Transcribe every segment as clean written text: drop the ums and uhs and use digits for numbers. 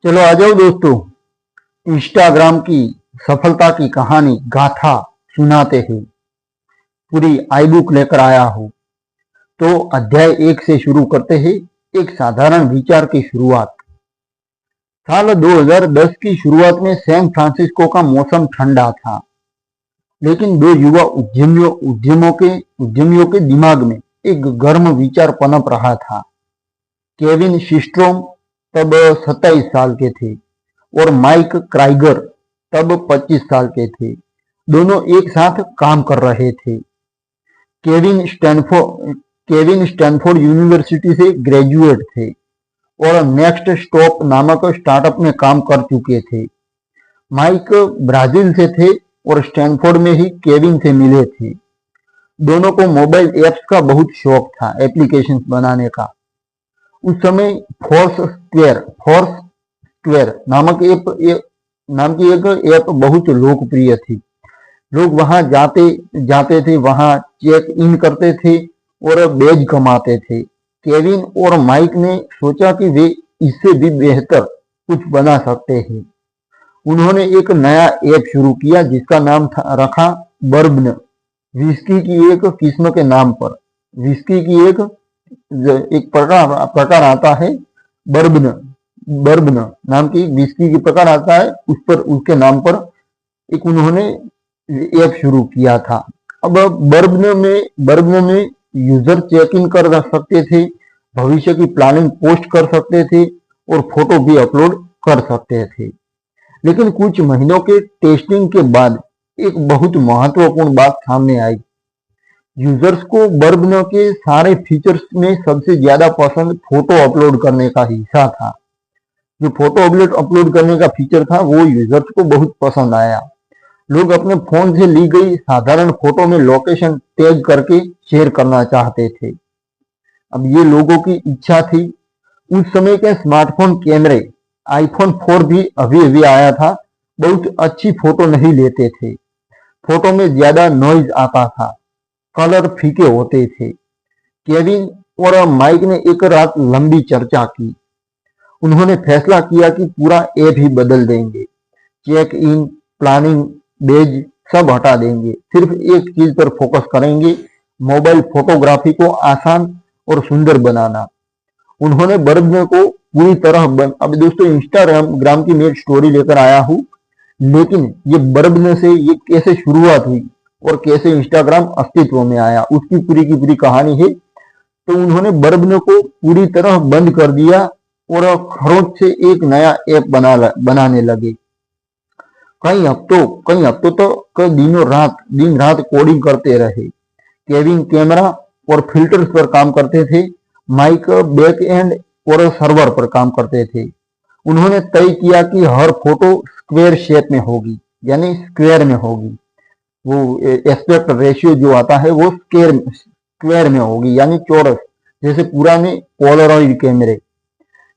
चलो आ जाओ दोस्तों, इंस्टाग्राम की सफलता की कहानी गाथा सुनाते हैं। पूरी आई बुक लेकर आया हूँ। तो अध्याय 1 से शुरू करते हैं। एक साधारण विचार की शुरुआत। साल 2010 की शुरुआत में सैन फ्रांसिस्को का मौसम ठंडा था, लेकिन दो युवा उद्यमियों के दिमाग में एक गर्म विचार पनप रहा था। केविन शिस्ट्रोम तब 27 साल के थे और माइक क्राइगर तब 25 साल के थे। दोनों एक साथ काम कर रहे थे। केविन स्टैनफोर्ड यूनिवर्सिटी से ग्रेजुएट थे और नेक्स्ट स्टॉप नामक स्टार्टअप में काम कर चुके थे। माइक ब्राजील से थे और स्टैनफोर्ड में ही केविन से मिले थे। दोनों को मोबाइल एप्स का बहुत शौक था, एप्लीकेशंस बनाने का। उस समय फोर्स स्क्वेयर नाम की एक ऐप बहुत लोकप्रिय थी। लोग वहां जाते थे, वहां चेक इन करते थे और बेज कमाते थे। केविन और माइक ने सोचा कि वे इससे भी बेहतर कुछ बना सकते हैं। उन्होंने एक नया ऐप शुरू किया जिसका नाम रखा बर्बन, विस्की की एक किस्म के नाम पर। विस्की की एक प्रकार आता है, बर्बन बर्बन नाम की विस्की की प्रकार आता है, उस पर उसके नाम पर एक उन्होंने ऐप शुरू किया था। अब बर्बन में यूजर चेक इन कर सकते थे, भविष्य की प्लानिंग पोस्ट कर सकते थे और फोटो भी अपलोड कर सकते थे। लेकिन कुछ महीनों के टेस्टिंग के बाद एक बहुत महत्वपूर्ण बात सामने आई। यूजर्स को बर्बन के सारे फीचर्स में सबसे ज्यादा पसंद फोटो अपलोड करने का हिस्सा था। जो फोटो अपलोड करने का फीचर था वो यूजर्स को बहुत पसंद आया। लोग अपने फोन से ली गई साधारण फोटो में लोकेशन टैग करके शेयर करना चाहते थे। अब ये लोगों की इच्छा थी। उस समय के स्मार्टफोन कैमरे, आईफोन 4 भी अभी आया था, बहुत अच्छी फोटो नहीं लेते थे। फोटो में ज्यादा नॉइज आता था, कलर फीके होते थे। केविन और माइक ने एक रात लंबी चर्चा की। उन्होंने फैसला किया कि पूरा ऐप ही बदल देंगे। चेक इन, प्लानिंग, बेज सब हटा देंगे। सिर्फ एक चीज पर फोकस करेंगे, मोबाइल फोटोग्राफी को आसान और सुंदर बनाना। उन्होंने बर्बन को पूरी तरह अब दोस्तों इंस्टाग्राम की मैं एक स्टोरी लेकर आया हूँ, लेकिन ये बर्बन से ये कैसे शुरुआत हुई और कैसे इंस्टाग्राम अस्तित्व में आया, उसकी पूरी की पूरी कहानी है। तो उन्होंने बर्बन को पूरी तरह बंद कर दिया और खरोच से एक नया ऐप बनाने लगे। कई हफ्तों तक दिन रात कोडिंग करते रहे। केविन कैमरा और फिल्टर्स पर काम करते थे, माइक बैक एंड और सर्वर पर काम करते थे। उन्होंने तय किया कि हर फोटो स्क्वायर शेप में होगी, यानी स्क्वायर में होगी। वो एस्पेक्ट रेशियो जो आता है वो स्क्वायर में होगी, यानी चौरस, जैसे पुराने पोलरॉइड कैमरे।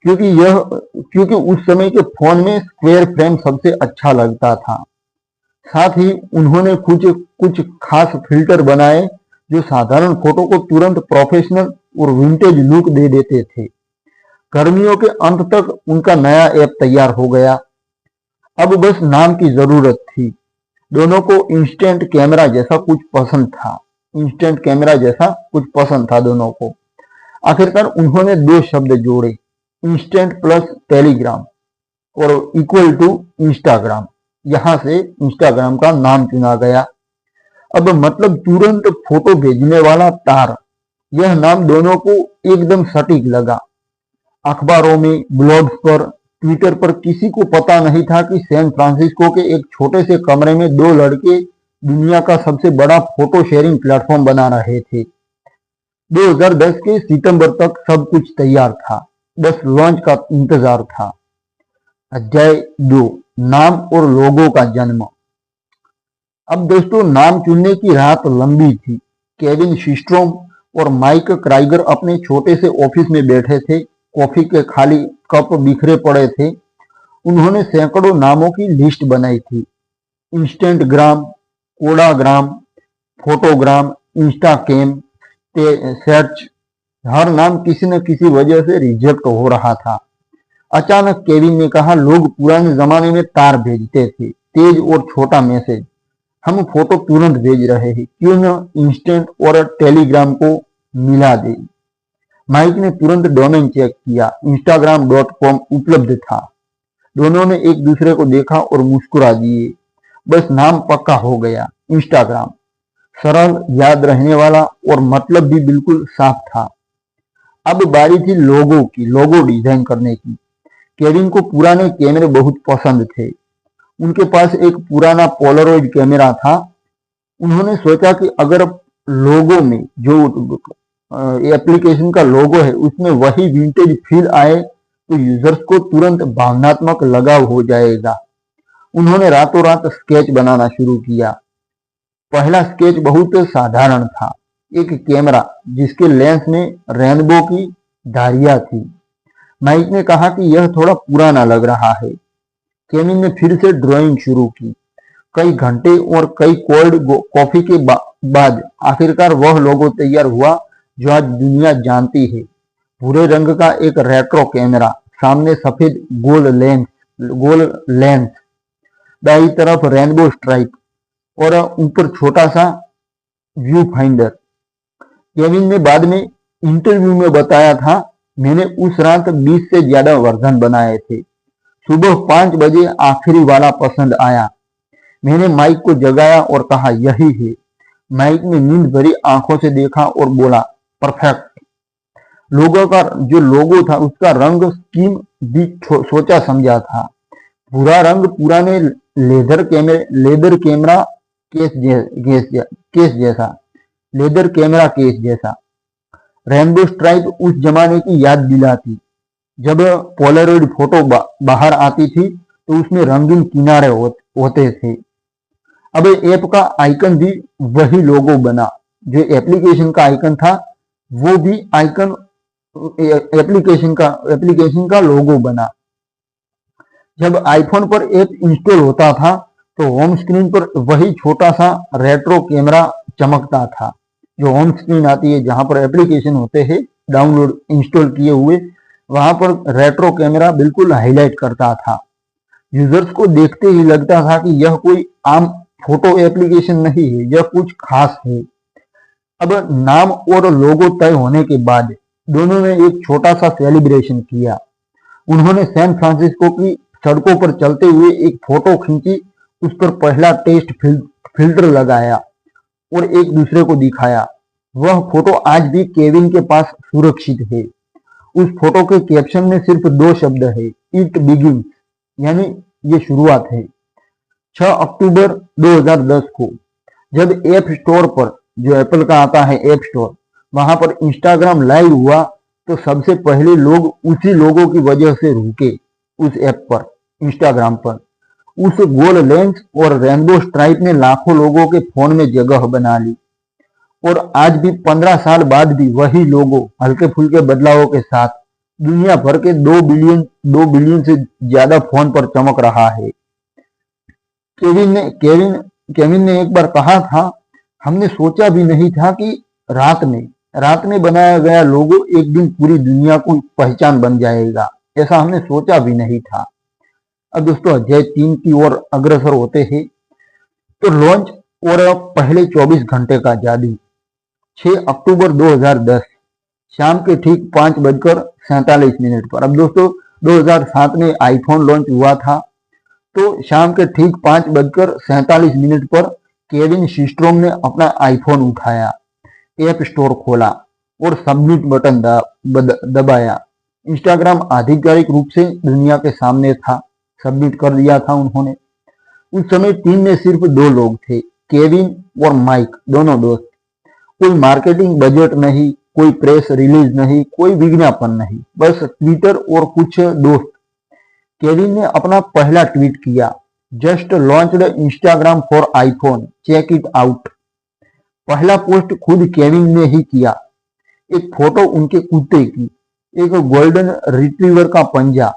क्योंकि उस समय के फोन में स्क्वायर फ्रेम सबसे अच्छा लगता था। साथ ही उन्होंने कुछ खास फिल्टर बनाए जो साधारण फोटो को तुरंत प्रोफेशनल और विंटेज लुक दे देते थे। गर्मियों के अंत तक उनका नया ऐप तैयार हो गया। अब बस नाम की जरूरत थी। दोनों को इंस्टेंट कैमरा जैसा कुछ पसंद था दोनों को। आखिरकार उन्होंने दो शब्द जोड़े, इंस्टेंट प्लस टेलीग्राम और इक्वल टू इंस्टाग्राम। यहां से इंस्टाग्राम का नाम चुना गया। अब मतलब तुरंत फोटो भेजने वाला तार। यह नाम दोनों को एकदम सटीक लगा। अखबारों में, ब्लॉग्स पर, ट्विटर पर किसी को पता नहीं था कि सैन फ्रांसिस्को के एक छोटे से कमरे में दो लड़के दुनिया का सबसे बड़ा फोटो शेयरिंग प्लेटफॉर्म बना रहे थे। 2010 के सितंबर तक सब कुछ तैयार था, बस लॉन्च का इंतजार था। अध्याय 2, नाम और लोगों का जन्म। अब दोस्तों नाम चुनने की रात लंबी थी। केविन शिस्ट्रोम और माइक क्राइगर अपने छोटे से ऑफिस में बैठे थे। कॉफी के खाली कप बिखरे पड़े थे। उन्होंने सैकड़ों नामों की लिस्ट बनाई थी। इंस्टेंटग्राम, कोडाग्राम, फोटोग्राम, इंस्टाकेम, सर्च। हर नाम किसी न किसी वजह से रिजेक्ट हो रहा था। अचानक केविन ने कहा, लोग पुराने जमाने में तार भेजते थे, तेज और छोटा मैसेज। हम फोटो तुरंत भेज रहे हैं, क्यों न इंस्टेंट और टेलीग्राम को मिला दे। माइक ने तुरंत डोमेन चेक किया, instagram.com उपलब्ध था। दोनों ने एक दूसरे को देखा और मुस्कुरा दिए। बस नाम पक्का हो गया, इंस्टाग्राम। सरल, याद रहने वाला और मतलब भी बिल्कुल साफ था। अब बारी थी लोगो की, लोगो डिजाइन करने की। केविन को पुराने कैमरे बहुत पसंद थे। उनके पास एक पुराना पोलरॉइड कैमरा था। उन्होंने सोचा कि अगर लोगो में जो एप्लीकेशन का लोगो है उसमें वही विंटेज फील आए तो यूजर्स को तुरंत भावनात्मक लगाव हो जाएगा। उन्होंने रातों रात स्केच बनाना शुरू किया। पहला स्केच बहुत साधारण था, एक कैमरा जिसके लेंस में रेनबो की धारियां थी। माइक ने कहा कि यह थोड़ा पुराना लग रहा है। केविन ने फिर से ड्राइंग शुरू की। कई घंटे और कई कोल्ड कॉफी के बाद आखिरकार वह लोगो तैयार हुआ जो आज दुनिया जानती है। भूरे रंग का एक रेट्रो कैमरा, सामने सफेद गोल लेंस, दाईं तरफ रेनबो स्ट्राइप और ऊपर छोटा सा व्यू फाइंडर। केविन ने बाद में इंटरव्यू में बताया था, मैंने उस रात 20 से ज्यादा वर्जन बनाए थे। सुबह 5 बजे आखिरी वाला पसंद आया। मैंने माइक को जगाया और कहा, यही है। माइक ने नींद भरी आंखों से देखा और बोला, परफेक्ट। लोगों का जो लोगो था उसका रंग स्कीम भी सोचा समझा था। भूरा रंग पुराने लेदर कैमरा केस जैसा। रेनबो स्ट्राइप उस जमाने की याद दिलाती। जब पोलरॉइड फोटो बाहर आती थी तो उसमें रंगीन किनारे होते थे। अब ऐप का आइकन भी वही लोगो बना। जो एप्लीकेशन का आइकन था वो भी आइकन एप्लीकेशन का लोगो बना। जब आईफोन पर ऐप इंस्टॉल होता था तो होम स्क्रीन पर वही छोटा सा रेट्रो कैमरा चमकता था। जो होम स्क्रीन आती है जहां पर एप्लीकेशन होते हैं डाउनलोड इंस्टॉल किए हुए, वहां पर रेट्रो कैमरा बिल्कुल हाईलाइट करता था। यूजर्स को देखते ही लगता था कि यह कोई आम फोटो एप्लीकेशन नहीं है, यह कुछ खास है। अब नाम और लोगो तय होने के बाद दोनों ने एक छोटा सा सेलिब्रेशन किया। उन्होंने सैन फ्रांसिस्को की सड़कों पर चलते हुए एक फोटो खींची, उस पर पहला टेस्ट फिल्टर लगाया और एक दूसरे को दिखाया। वह फोटो आज भी केविन के पास सुरक्षित है। उस फोटो के कैप्शन में सिर्फ 2 शब्द है, इट बिगिंस, यानी ये शुरुआत है। 6 अक्टूबर 2010 को जब ऐप स्टोर पर, जो एप्पल का आता है ऐप स्टोर, वहां पर इंस्टाग्राम लाइव हुआ तो सबसे पहले लोग उसी लोगों की वजह से रुके। उस ऐप पर, इंस्टाग्राम पर, उस गोल लेंस और रेनबो स्ट्राइप ने लाखों लोगों के फोन में जगह बना ली। और आज भी 15 साल बाद भी वही लोगो हल्के फुल्के बदलावों के साथ दुनिया भर के 2 बिलियन से ज्यादा फोन पर चमक रहा है। केविन ने एक बार कहा था, हमने सोचा भी नहीं था कि रात में बनाया गया लोगो एक दिन पूरी दुनिया को पहचान बन जाएगा। ऐसा हमने सोचा भी नहीं था। अब दोस्तों अध्याय 3 की ओर अग्रसर होते हैं। तो लॉन्च और पहले 24 घंटे का जादू। 6 अक्टूबर 2010 शाम के ठीक 5:47 पर। अब दोस्तों 2007 में आईफोन लॉन्च हुआ था। तो शाम के ठीक 5:47 पर केविन सिस्ट्रोम ने अपना आईफोन उठाया, ऐप स्टोर खोला और सबमिट बटन दबाया। इंस्टाग्राम आधिकारिक रूप से दुनिया के सामने था। सबमिट कर दिया था उन्होंने। उस समय टीम में सिर्फ 2 लोग थे, केविन और माइक, दोनों दोस्त। कोई मार्केटिंग बजट नहीं, कोई प्रेस रिलीज नहीं, कोई विज्ञापन नहीं, बस ट्विटर और कुछ दोस्त। केविन ने अपना पहला ट्वीट किया, just launched Instagram for iPhone, check it out. पहला पोस्ट खुद केविन ने ही किया। एक फोटो उनके कुत्ते की, एक गोल्डन रिट्रीवर का पंजा,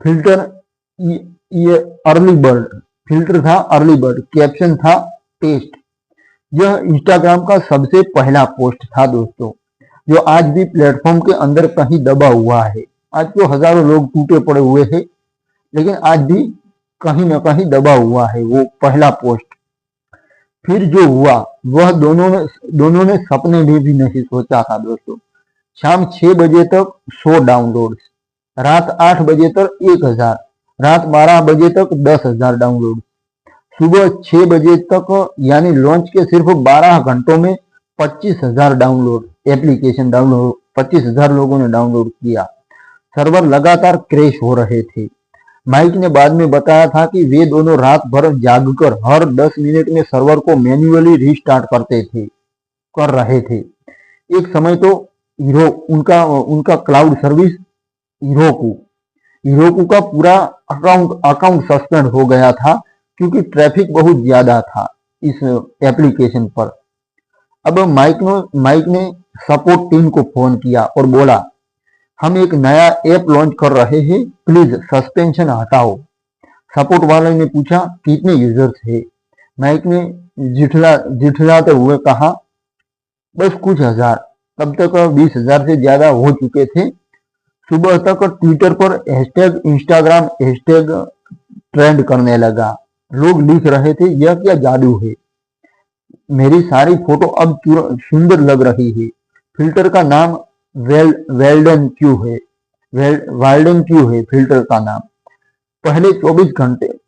फिल्टर ये अर्ली बर्ड, फिल्टर था अर्ली बर्ड, कैप्शन था टेस्ट। यह इंस्टाग्राम का सबसे पहला पोस्ट था दोस्तों, जो आज भी प्लेटफॉर्म के अंदर कहीं दबा हुआ है। आज तो हजारों लोग टूटे पड़े हुए हैं, लेकिन आज भी कहीं ना कहीं दबा हुआ है वो पहला पोस्ट। फिर जो हुआ वह दोनों ने सपने में भी नहीं सोचा था दोस्तों। शाम 6 बजे तक 100 डाउनलोड, रात 8 बजे तक 1000, रात 12 बजे तक 10,000 डाउनलोड, सुबह 6 बजे तक यानी लॉन्च के सिर्फ 12 घंटों में 25,000 डाउनलोड, एप्लीकेशन डाउनलोड 25,000 लोगों ने डाउनलोड किया। सर्वर लगातार क्रैश हो रहे थे। माइक ने बाद में बताया था कि वे दोनों रात भर जागकर हर 10 मिनट में सर्वर को मैन्युअली रिस्टार्ट कर रहे थे। एक समय तो उनका क्लाउड सर्विस हीरोकू का पूरा अकाउंट सस्पेंड हो गया था, क्योंकि ट्रैफिक बहुत ज्यादा था इस एप्लीकेशन पर। अब माइक ने सपोर्ट टीम को फोन किया और बोला, हम एक नया ऐप लॉन्च कर रहे हैं, प्लीज सस्पेंशन हटाओ। सपोर्ट वाले ने पूछा, कितने यूजर्स है? माइक ने जिठलाते हुए कहा, बस कुछ हजार। तब तक 20,000 से ज्यादा हो चुके थे। सुबह तक ट्विटर पर हैशटैग इंस्टाग्राम हैशटैग ट्रेंड करने लगा। लोग लिख रहे थे, यह क्या जादू है, मेरी सारी फोटो अब सुंदर लग रही है। फिल्टर का नाम वाइल्डन क्यू है फिल्टर का नाम। पहले 24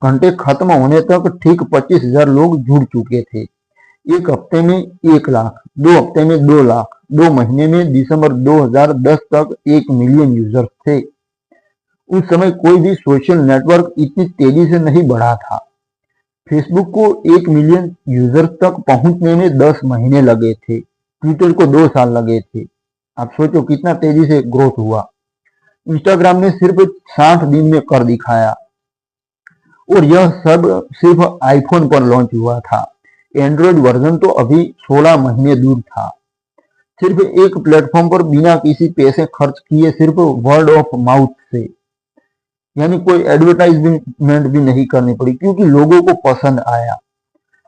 घंटे खत्म होने तक ठीक 25,000 लोग जुड़ चुके थे। एक हफ्ते में 1 लाख, 2 हफ्ते में 2 लाख, 2 महीने में दिसंबर 2010 तक 1 मिलियन यूजर्स थे। उस समय कोई भी सोशल नेटवर्क इतनी तेजी से नहीं बढ़ा था। फेसबुक को 1 मिलियन यूजर्स तक पहुंचने में 10 महीने लगे थे। ट्विटर को 2 साल लगे थे। आप सोचो कितना तेजी से ग्रोथ हुआ। इंस्टाग्राम ने सिर्फ 60 दिन में कर दिखाया, और यह सब सिर्फ आईफोन पर लॉन्च हुआ था। एंड्रॉइड वर्जन तो अभी 16 महीने दूर था। सिर्फ एक प्लेटफॉर्म पर बिना किसी पैसे खर्च किए, सिर्फ वर्ड ऑफ माउथ से, यानी कोई एडवर्टाइजमेंट भी नहीं करनी पड़ी, क्योंकि लोगों को पसंद आया।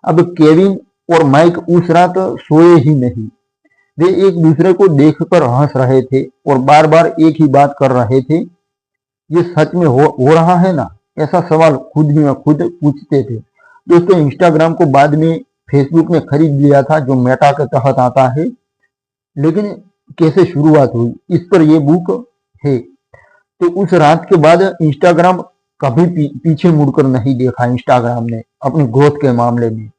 अब केविन और माइक उस रात सोए ही नहीं। वे एक दूसरे को देखकर हंस रहे थे और बार बार एक ही बात कर रहे थे, ये सच में हो रहा है ना? ऐसा सवाल खुद में खुद पूछते थे। दोस्तों, इंस्टाग्राम को बाद में फेसबुक ने खरीद लिया था, जो मेटा के तहत आता है। लेकिन कैसे शुरुआत हुई, इस पर यह बुक है। तो उस रात के बाद इंस्टाग्राम कभी पीछे मुड़कर नहीं देखा। इंस्टाग्राम ने अपनी ग्रोथ के मामले में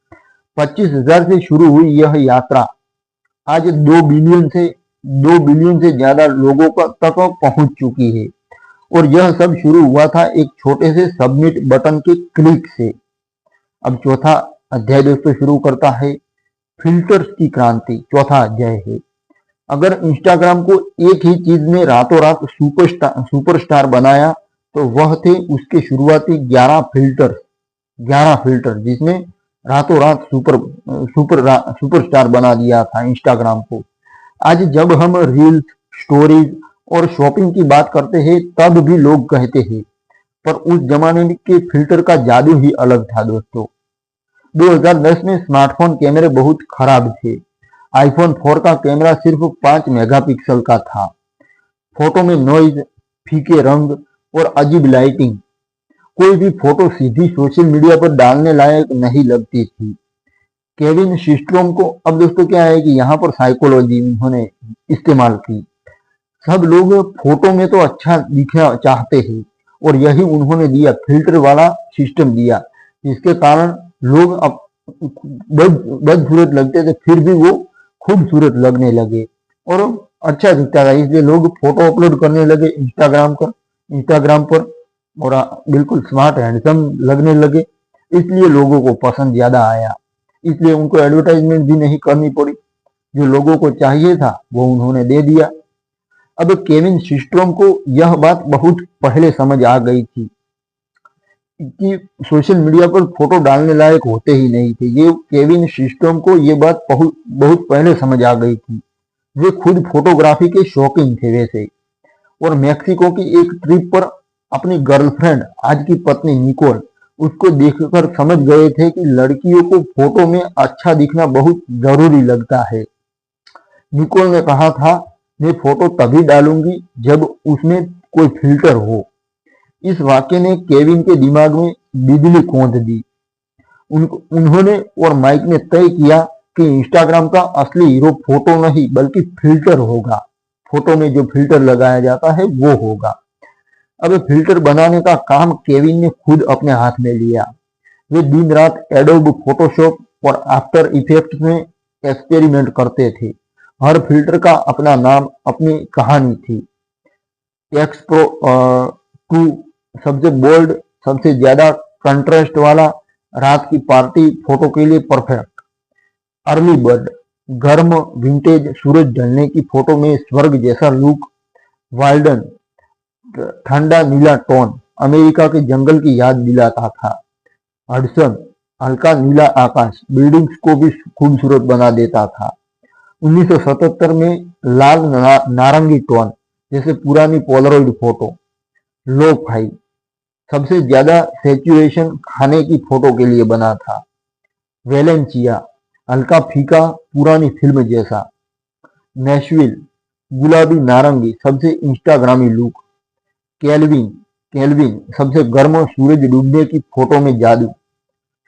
25,000 से शुरू हुई यह यात्रा आज 2 बिलियन से ज्यादा लोगों तक पहुंच चुकी है। और यह सब शुरू हुआ था एक छोटे से सबमिट बटन के क्लिक से। अब चौथा अध्याय दोस्तों शुरू करता है, फिल्टर्स की क्रांति। चौथा अध्याय है, अगर इंस्टाग्राम को एक ही चीज ने रातों रात सुपरस्टार बनाया, तो वह थे उसके शुरुआती 11 फिल्टर, जिसने रातों रात सुपरस्टार बना दिया था इंस्टाग्राम को। आज जब हम रील्स, स्टोरीज और शॉपिंग की बात करते हैं, तब भी लोग कहते हैं, पर उस जमाने के फिल्टर का जादू ही अलग था दोस्तों। 2010 में स्मार्टफोन कैमरे बहुत खराब थे। आईफोन 4 का कैमरा सिर्फ 5 मेगापिक्सल का था। फोटो में नॉइज, फीके रंग और अजीब लाइटिंग, कोई भी फोटो सीधी सोशल मीडिया पर डालने लायक नहीं लगती थी। केविन सिस्ट्रोम को, अब दोस्तों क्या है कि यहाँ पर साइकोलॉजी उन्होंने इस्तेमाल की। सब लोग फोटो में तो अच्छा दिखना चाहते हैं, और यही उन्होंने दिया, फिल्टर वाला सिस्टम दिया, जिसके कारण लोग अब बदसूरत लगते थे, फिर भी वो खूबसूरत लगने लगे और अच्छा दिखता था। इसलिए लोग फोटो अपलोड करने लगे इंस्टाग्राम पर और बिल्कुल स्मार्ट हैंडसम लगने लगे। इसलिए लोगों को पसंद ज्यादा आया। इसलिए उनको एडवर्टाइजमेंट भी नहीं करनी पड़ी। जो लोगों को चाहिए था वो उन्होंने दे दिया। अब केविन सिस्ट्रोम को यह बात बहुत पहले समझ आ गई थी कि सोशल मीडिया पर फोटो डालने लायक होते ही नहीं थे। ये केविन सिस्ट्रोम को ये बात बहुत पहले समझ आ गई थी। वे खुद फोटोग्राफी के शौकीन थे वैसे, और मैक्सिको की एक ट्रिप पर अपनी गर्लफ्रेंड, आज की पत्नी निकोल, उसको देखकर समझ गए थे कि लड़कियों को फोटो में अच्छा दिखना बहुत जरूरी लगता है। निकोल ने कहा था, मैं फोटो तभी डालूंगी जब उसमें कोई फिल्टर हो। इस वाक्य ने केविन के दिमाग में बिजली कौंध दी। उन्होंने और माइक ने तय किया कि इंस्टाग्राम का असली हीरो फोटो नहीं बल्कि फिल्टर होगा। फोटो में जो फिल्टर लगाया जाता है वो होगा। अब फिल्टर बनाने का काम केविन ने खुद अपने हाथ में लिया। वे दिन रात एडोब फोटोशॉप और आफ्टर इफेक्ट्स में एक्सपेरिमेंट करते थे। हर फिल्टर का अपना नाम, अपनी कहानी थी। एक्स प्रो 2 सबसे बोल्ड, सबसे ज्यादा कंट्रास्ट वाला, रात की पार्टी फोटो के लिए परफेक्ट। अर्ली बर्ड गर्म विंटेज सूरज ढलने की फोटो में स्वर्ग जैसा लुक। वाइल्डन ठंडा नीला टोन अमेरिका के जंगल की याद दिलाता था। हडसन हल्का नीला आकाश बिल्डिंग्स को भी खूबसूरत बना देता था। 1977 में लाल नारंगी टोन जैसे पुरानी पोलरॉइड फोटो। लो फाई सबसे ज्यादा सैचुरेशन खाने की फोटो के लिए बना था। वेलेंसिया हल्का फीका पुरानी फिल्म जैसा। नेशविल गुलाबी नारंगी सबसे इंस्टाग्रामी लुक। केल्विन केल्विन सबसे गर्म सूरज डूबने की फोटो में जादू।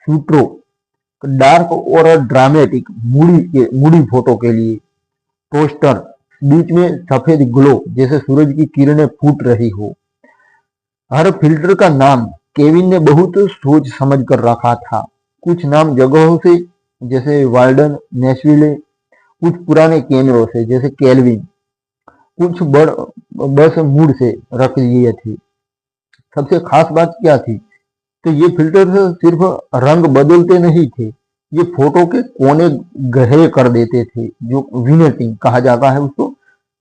सूट्रो डार्क और ड्रामेटिक मूडी फोटो के लिए। टोस्टर बीच में सफेद ग्लो जैसे सूरज की किरणें फूट रही हो। हर फिल्टर का नाम केविन ने बहुत सोच समझ कर रखा था। कुछ नाम जगहों से जैसे वाल्डन, नेशविले, कुछ पुराने कैमरों से जैसे केल्विन, कुछ बस मूड से रख लिए थे। सबसे खास बात क्या थी तो ये फिल्टर सिर्फ रंग बदलते नहीं थे, ये फोटो के कोने गहरे कर देते थे, जो विनेटिंग कहा जाता है उसको।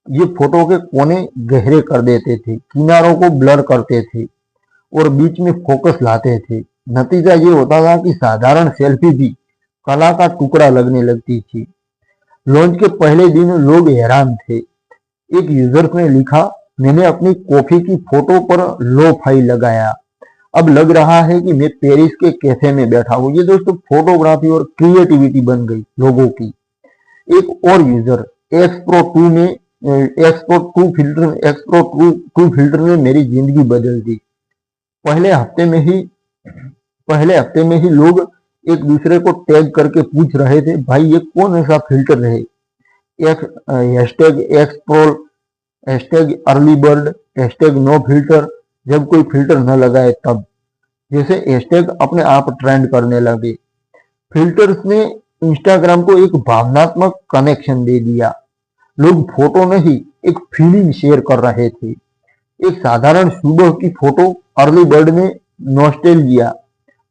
ये फोटो के कोने गहरे कर देते थे, किनारों को ब्लर करते थे और बीच में फोकस लाते थे। नतीजा ये होता था कि साधारण सेल्फी भी कला का टुकड़ा लगने लगती थी। लॉन्च के पहले दिन लोग हैरान थे। एक यूजर ने लिखा, मैंने अपनी कॉफी की फोटो पर लो फाइल लगाया, अब लग रहा है कि मैं पेरिस के कैफे में बैठा हूँ। ये दोस्तों फोटोग्राफी और क्रिएटिविटी बन गई लोगों की। एक और यूजर एक्सप्रो 2 फिल्टर ने मेरी जिंदगी बदल दी। पहले हफ्ते में ही लोग एक दूसरे को टैग करके पूछ रहे थे, भाई ये कौन ऐसा फिल्टर है। Hashtag explore, hashtag early bird, hashtag no filter, जब कोई फिल्टर न लगाए तब, जैसे हैशटैग अपने आप ट्रेंड करने लगे। फिल्टर्स ने इंस्टाग्राम को एक भावनात्मक कनेक्शन दे दिया। लोग फोटो नहीं, एक फीलिंग शेयर कर रहे थे। एक साधारण सुबह की फोटो अर्ली बर्ड में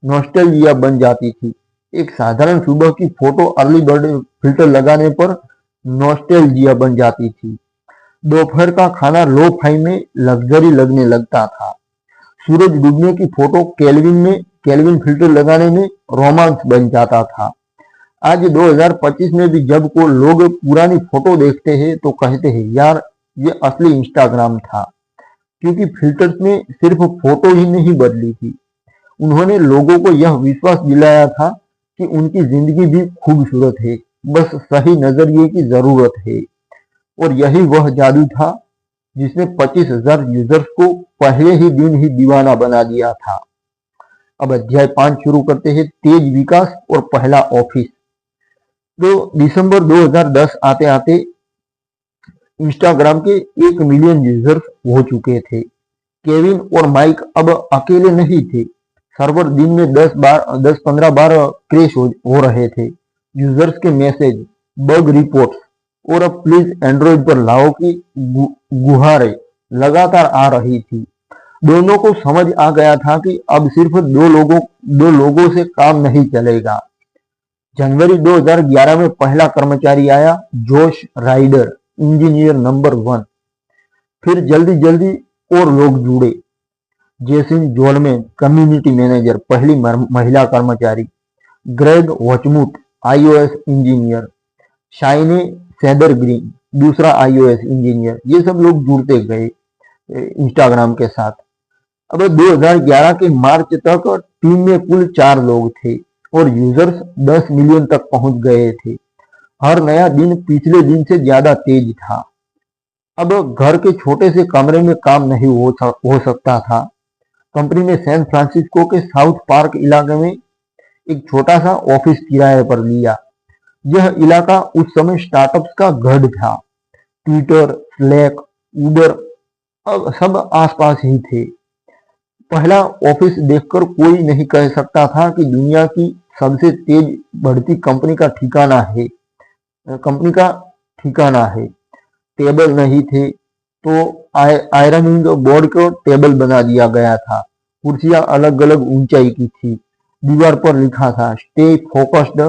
नॉस्टैल्जिया बन जाती थी। एक साधारण सुबह की फोटो अर्ली बर्ड फिल्टर लगाने पर नॉस्टैल्जिया बन जाती थी। दोपहर का खाना लो फाई में लग्जरी लगने लगता था। सूरज डूबने की फोटो केल्विन फिल्टर लगाने में रोमांस बन जाता था। आज 2025 में भी जब को लोग पुरानी फोटो देखते हैं तो कहते हैं, यार ये असली इंस्टाग्राम था। क्योंकि फिल्टर्स ने सिर्फ फोटो ही नहीं बदली थी, उन्होंने लोगों को यह विश्वास दिलाया था कि उनकी जिंदगी भी खूबसूरत है, बस सही नजरिए की जरूरत है। और यही वह जादू था जिसने 25,000 यूजर्स को पहले ही दिन ही दीवाना बना दिया था। अब अध्याय 5 शुरू करते हैं, तेज विकास और पहला ऑफिस। तो दिसंबर 2010 आते आते इंस्टाग्राम के 1 मिलियन यूजर्स हो चुके थे। केविन और माइक अब अकेले नहीं थे। सर्वर दिन में 10-15 बार क्रैश हो रहे थे। यूजर्स के मैसेज, बग रिपोर्ट्स और अब प्लीज एंड्रॉइड पर लाओ की गुहारें लगातार आ रही थी। दोनों को समझ आ गया था कि अब सिर्फ दो लोगों से काम नहीं चलेगा। जनवरी 2011 में पहला कर्मचारी आया, जोश राइडर, इंजीनियर नंबर 1। फिर जल्दी जल्दी और लोग जुड़े। जेसिन जोलमैन, कम्युनिटी मैनेजर, पहली महिला कर्मचारी। Greg Hochmuth, iOS engineer. Shayne सेदर ग्रीन, दूसरा आईओएस इंजीनियर। ये सब लोग जुड़ते गए इंस्टाग्राम के साथ। अब 2011 के मार्च तक टीम में कुल 4 लोग थे और यूजर्स 10 मिलियन तक पहुंच गए थे। हर नया दिन पिछले दिन से ज्यादा तेज था। अब घर के छोटे से कमरे में काम नहीं हो सकता था। कंपनी ने सैन फ्रांसिस्को के साउथ पार्क इलाके में एक छोटा सा ऑफिस किराए पर लिया। यह इलाका उस समय स्टार्टअप्स का गढ़ था। ट्विटर, स्लैक, उबर अब सब आसपास ही थे। पहला ऑफिस देखकर कोई नहीं कह सकता था कि दुनिया की सबसे तेज बढ़ती कंपनी का ठिकाना है। टेबल नहीं थे तो आयरनिंग बोर्ड को टेबल बना दिया गया था। कुर्सियां अलग अलग ऊंचाई की थी। दीवार पर लिखा था stay focused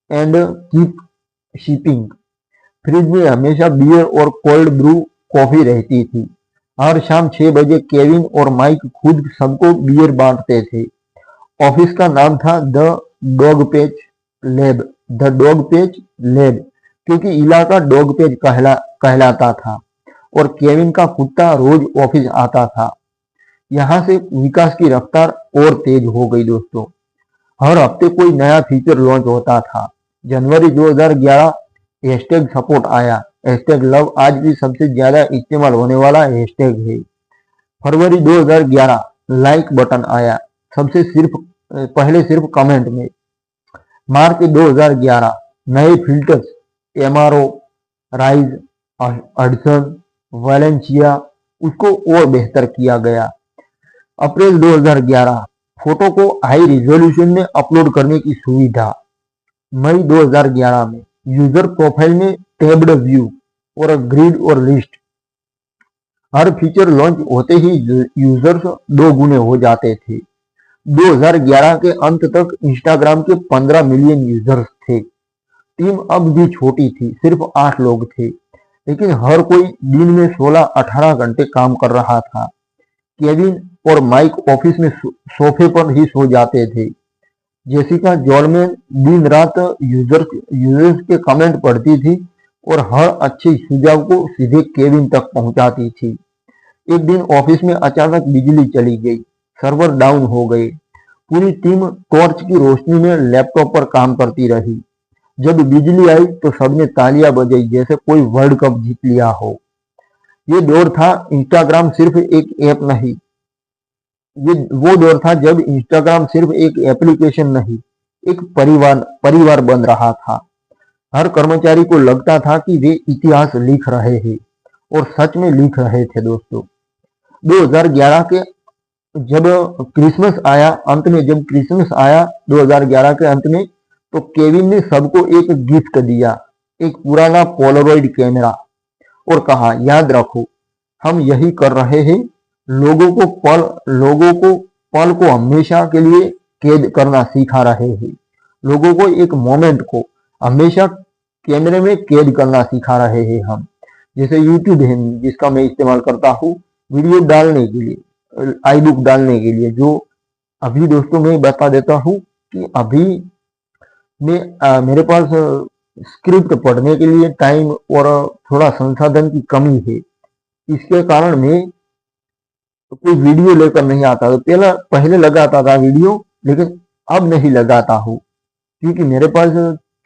and keep shipping. Fridge में हमेशा बियर और कोल्ड ब्रू कॉफी रहती थी। हर शाम 6 बजे केविन और माइक खुद सबको बियर बांटते थे। ऑफिस का नाम था द डॉग पेच लैब, क्योंकि इलाका डॉग पेच कहलाता था और केविन का कुत्ता रोज ऑफिस आता था। यहाँ से विकास की रफ्तार और तेज हो गई दोस्तों। हर हफ्ते कोई नया फीचर लॉन्च होता था। जनवरी 2011 हैशटैग सपोर्ट आया। हैशटैग लव आज भी सबसे ज्यादा इस्तेमाल होने वाला हैशटैग है। फरवरी 2011 लाइक बटन आया, सबसे पहले सिर्फ कमेंट में। मार्च 2011 नए filters MRO, rise, Hudson, Valencia उसको और बेहतर किया गया। अप्रैल 2011 फोटो को हाई रिजोल्यूशन में अपलोड करने की सुविधा। मई 2011 में यूजर प्रोफाइल में टैब्ड व्यू और ग्रिड और लिस्ट। हर फीचर लॉन्च होते ही यूजर्स 2 गुने हो जाते थे। 2011 के अंत तक इंस्टाग्राम के 15 मिलियन यूजर्स थे। टीम अब भी छोटी थी, सिर्फ 8 लोग थे, लेकिन हर कोई दिन में 16-18 घंटे काम कर रहा था। केविन और माइक ऑफिस में सोफे पर ही सो जाते थे। जेसिका जोलमैन दिन रात यूजर्स के कमेंट पढ़ती थी और हर अच्छे सुझाव को सीधे केविन तक पहुंचाती थी। एक दिन ऑफिस में अचानक बिजली चली गई, सर्वर डाउन हो गए। पूरी टीम टॉर्च की रोशनी में लैपटॉप पर काम करती रही। जब बिजली आई तो सबने तालियां बजाई जैसे कोई वर्ल्ड कप जीत लिया हो। ये दौर था इंस्टाग्राम सिर्फ एक ऐप नहीं, ये वो दौर था जब इंस्टाग्राम सिर्फ एक एप्लीकेशन नहीं, एक परिवार बन रहा था। हर कर्मचारी को लगता था कि वे इतिहास लिख रहे हैं और सच में लिख रहे थे दोस्तों। 2011 के जब जब क्रिसमस आया 2011 के अंत में, तो केविन ने सबको एक गिफ्ट दिया, एक पुराना पोलरॉइड कैमरा, और कहा याद रखो हम यही कर रहे हैं। लोगों को पल को हमेशा के लिए कैद करना सिखा रहे हैं। लोगों को एक मोमेंट को हमेशा कैमरे में कैद करना सिखा रहे हैं हम। जैसे यूट्यूब है जिसका मैं इस्तेमाल करता हूँ वीडियो डालने के लिए, आई बुक डालने के लिए, जो अभी दोस्तों मैं बता देता हूँ कि अभी मेरे पास स्क्रिप्ट पढ़ने के लिए टाइम और थोड़ा संसाधन की कमी है। इसके कारण मैं कोई वीडियो लेकर नहीं आता। तो पहले लगाता था वीडियो, लेकिन अब नहीं लगाता हूँ क्योंकि मेरे पास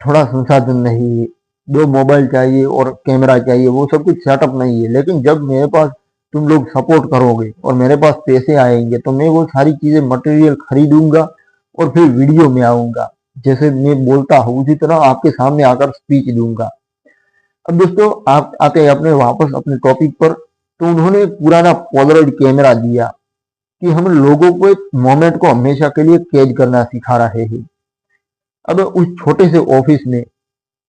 थोड़ा संसाधन नहीं है। 2 मोबाइल चाहिए और कैमरा चाहिए, वो सब कुछ सेटअप नहीं है। लेकिन जब मेरे पास तुम लोग सपोर्ट करोगे और मेरे पास पैसे आएंगे तो मैं वो सारी चीजें मटेरियल खरीदूंगा और फिर वीडियो में आऊंगा। जैसे मैं बोलता हूँ उसी तरह आपके सामने आकर स्पीच दूंगा। अब दोस्तों आप आते हैं वापस अपने टॉपिक पर। तो उन्होंने पुराना पोलरॉइड कैमरा दिया कि हम लोगों को एक मोमेंट को हमेशा के लिए कैद करना सिखा रहे हैं। अब उस छोटे से ऑफिस में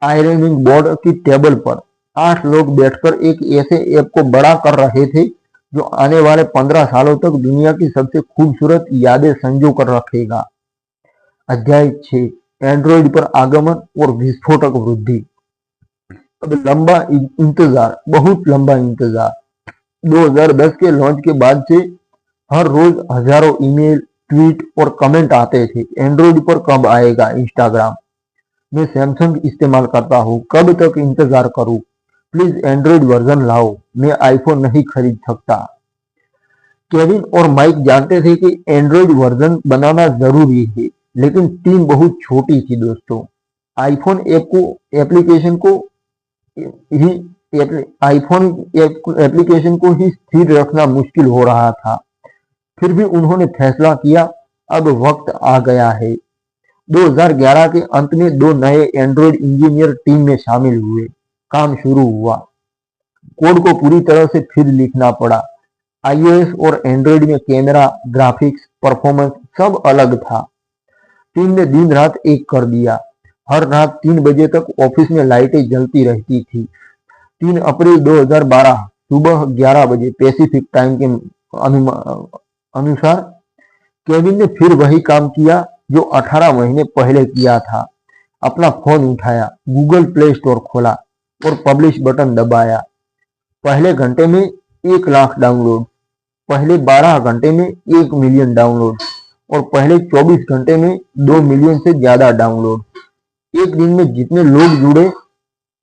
आयरनिंग बोर्ड की टेबल पर 8 लोग बैठकर एक ऐसे ऐप को बड़ा कर रहे थे जो आने वाले 15 सालों तक दुनिया की सबसे खूबसूरत यादें संजो कर रखेगा। अध्याय 6 एंड्रॉइड पर आगमन और विस्फोटक वृद्धि। अब बहुत लंबा इंतजार। 2010 के लॉन्च के बाद से हर रोज हजारों ईमेल, ट्वीट और कमेंट आते थे, एंड्रॉइड पर कब आएगा इंस्टाग्राम। मैं सैमसंग इस्तेमाल करता हूँ, कब तक इंतजार करूँ, प्लीज एंड्रॉइड वर्जन लाओ, मैं आईफोन नहीं खरीद सकता। केविन और माइक जानते थे कि एंड्रॉइड वर्जन बनाना जरूरी है, लेकिन टीम बहुत छोटी थी दोस्तों। आईफोन एप्लीकेशन को ही आईफोन एप्लीकेशन को ही स्थिर रखना मुश्किल हो रहा था। फिर भी उन्होंने फैसला किया, अब वक्त आ गया है। 2011 के अंत में 2 नए एंड्रॉयड इंजीनियर टीम में शामिल हुए। काम शुरू हुआ। कोड को पूरी तरह से फिर लिखना पड़ा। आईओएस और एंड्रॉयड में कैमरा, ग्राफिक्स, परफॉर्मेंस सब अलग था। टीम ने दिन रात एक कर दिया। हर रात 3 बजे तक ऑफिस में लाइटें जलती रहती थी। 3 अप्रैल 2012 सुबह 11 बजे पैसिफिक टाइम के अनुसार केविन ने फिर वही काम किया जो 18 महीने पहले किया था। अपना फोन उठाया, गूगल प्ले स्टोर खोला और पब्लिश बटन दबाया। पहले घंटे में 1 लाख डाउनलोड, पहले 12 घंटे में 1 मिलियन डाउनलोड और पहले 24 घंटे में 2 मिलियन से ज्यादा डाउनलोड। एक दिन में जितने लोग जुड़े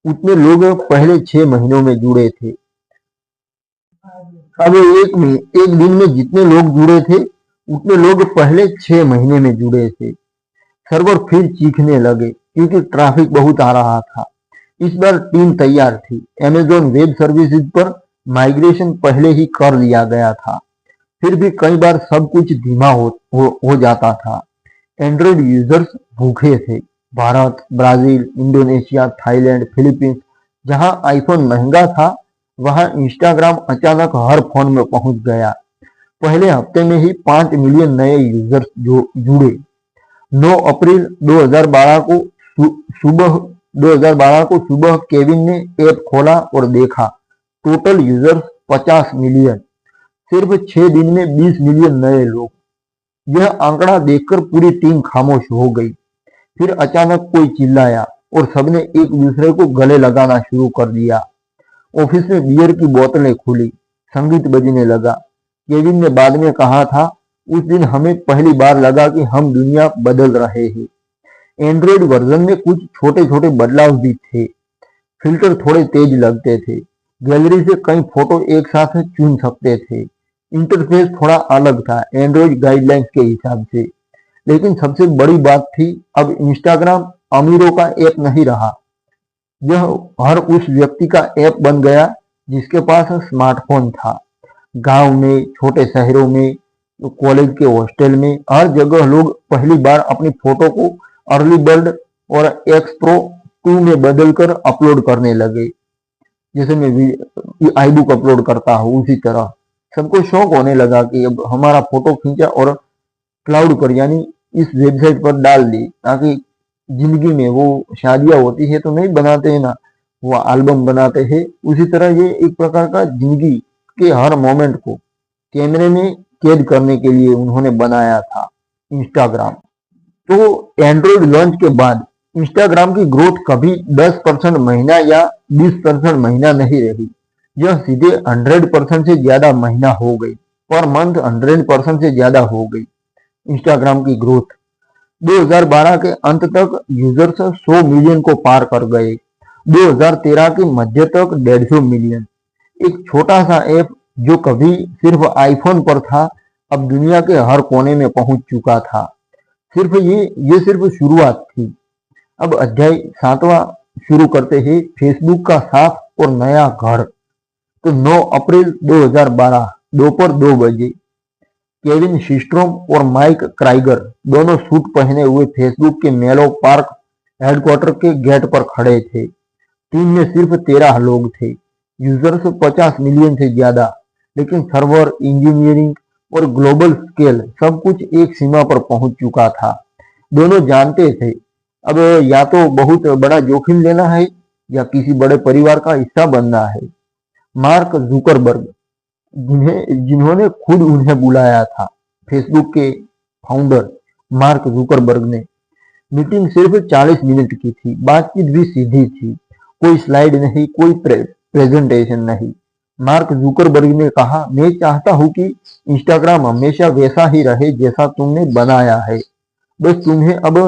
उतने लोग पहले 6 महीनों में जुड़े थे। अब एक दिन में जितने लोग जुड़े थे उतने लोग पहले 6 महीने में जुड़े थे। सर्वर फिर चीखने लगे क्योंकि ट्रैफिक बहुत आ रहा था। इस बार टीम तैयार थी। अमेज़न वेब सर्विसेज पर माइग्रेशन पहले ही कर लिया गया था। फिर भी कई बार सब कुछ धीमा हो जाता था। एंड्रॉयड यूजर्स भूखे थे। Bharat, Brazil, Indonesia, Thailand, Philippines, जहां आईफोन महंगा था वहां इंस्टाग्राम अचानक हर फोन में पहुंच गया। पहले हफ्ते में ही 5 मिलियन नए यूजर्स जुड़े। 9 अप्रैल 2012 को सुबह केविन ने ऐप खोला और देखा टोटल यूजर्स 50 मिलियन। सिर्फ 6 दिन में 20 मिलियन नए लोग। यह आंकड़ा देखकर पूरी टीम खामोश हो गई। फिर अचानक कोई चिल्लाया और सबने एक दूसरे को गले लगाना शुरू कर दिया। ऑफिस में बियर की बोतलें खुली, संगीत बजने लगा। केविन ने बाद में कहा था, उस दिन हमें पहली बार लगा कि हम दुनिया बदल रहे हैं। एंड्रॉयड वर्जन में कुछ छोटे छोटे बदलाव भी थे। फिल्टर थोड़े तेज लगते थे। गैलरी से कई फोटो एक साथ चुन सकते थे। इंटरफेस थोड़ा अलग था एंड्रॉयड गाइडलाइंस के हिसाब से। लेकिन सबसे बड़ी बात थी, अब इंस्टाग्राम अमीरों का ऐप नहीं रहा। यह हर उस व्यक्ति का ऐप बन गया जिसके पास स्मार्टफोन था। गांव में, छोटे शहरों में, कॉलेज के हॉस्टल में, हर जगह लोग पहली बार अपनी फोटो को अर्ली बर्ड और एक्स प्रो 2 में बदलकर अपलोड करने लगे। जैसे मैं आई बुक अपलोड करता हूँ उसी तरह सबको शौक होने लगा कि अब हमारा फोटो खींचा और क्लाउड पर यानी इस वेबसाइट पर डाल दी, ताकि जिंदगी में वो शादियां होती है तो नहीं बनाते हैं ना, वो एल्बम बनाते हैं। उसी तरह ये एक प्रकार का जिंदगी के हर मोमेंट को कैमरे में कैद करने के लिए उन्होंने बनाया था इंस्टाग्राम। तो एंड्रॉयड लॉन्च के बाद इंस्टाग्राम की ग्रोथ कभी 10% महीना या 20% महीना नहीं रही। यह सीधे 100% से ज्यादा महीना हो गई। पर मंथ 100% से ज्यादा हो गई इंस्टाग्राम की ग्रोथ। 2012 के अंत तक यूजर्स 100 मिलियन को पार कर गए। 2013 के मध्य तक 150 मिलियन। एक छोटा सा ऐप जो कभी सिर्फ आईफोन पर था, अब दुनिया के हर कोने में पहुंच चुका था। सिर्फ ये सिर्फ शुरुआत थी। अब अध्याय 7वां शुरू करते हैं, फेसबुक का साफ और नया घर। तो 9 अप्रैल 2012 दोपहर 2 बजे केविन सिस्ट्रोम और माइक क्राइगर दोनों सूट पहने हुए फेसबुक के मेलो पार्क हेडक्वार्टर के गेट पर खड़े थे। टीम में सिर्फ 13 लोग थे। यूजर्स 50 मिलियन से ज्यादा। लेकिन सर्वर, इंजीनियरिंग और ग्लोबल स्केल सब कुछ एक सीमा पर पहुंच चुका था। दोनों जानते थे अब या तो बहुत बड़ा जोखिम लेना है या किसी बड़े परिवार का हिस्सा बनना है। मार्क जुकरबर्ग, जिन्होंने खुद उन्हें बुलाया था, फेसबुक के फाउंडर मार्क जुकरबर्ग ने। मीटिंग सिर्फ 40 मिनट की थी। बातचीत भी सीधी थी, कोई स्लाइड नहीं, कोई प्रेजेंटेशन नहीं। मार्क जुकरबर्ग ने कहा, मैं चाहता हूं कि इंस्टाग्राम हमेशा वैसा ही रहे जैसा तुमने बनाया है। बस तुम्हें अब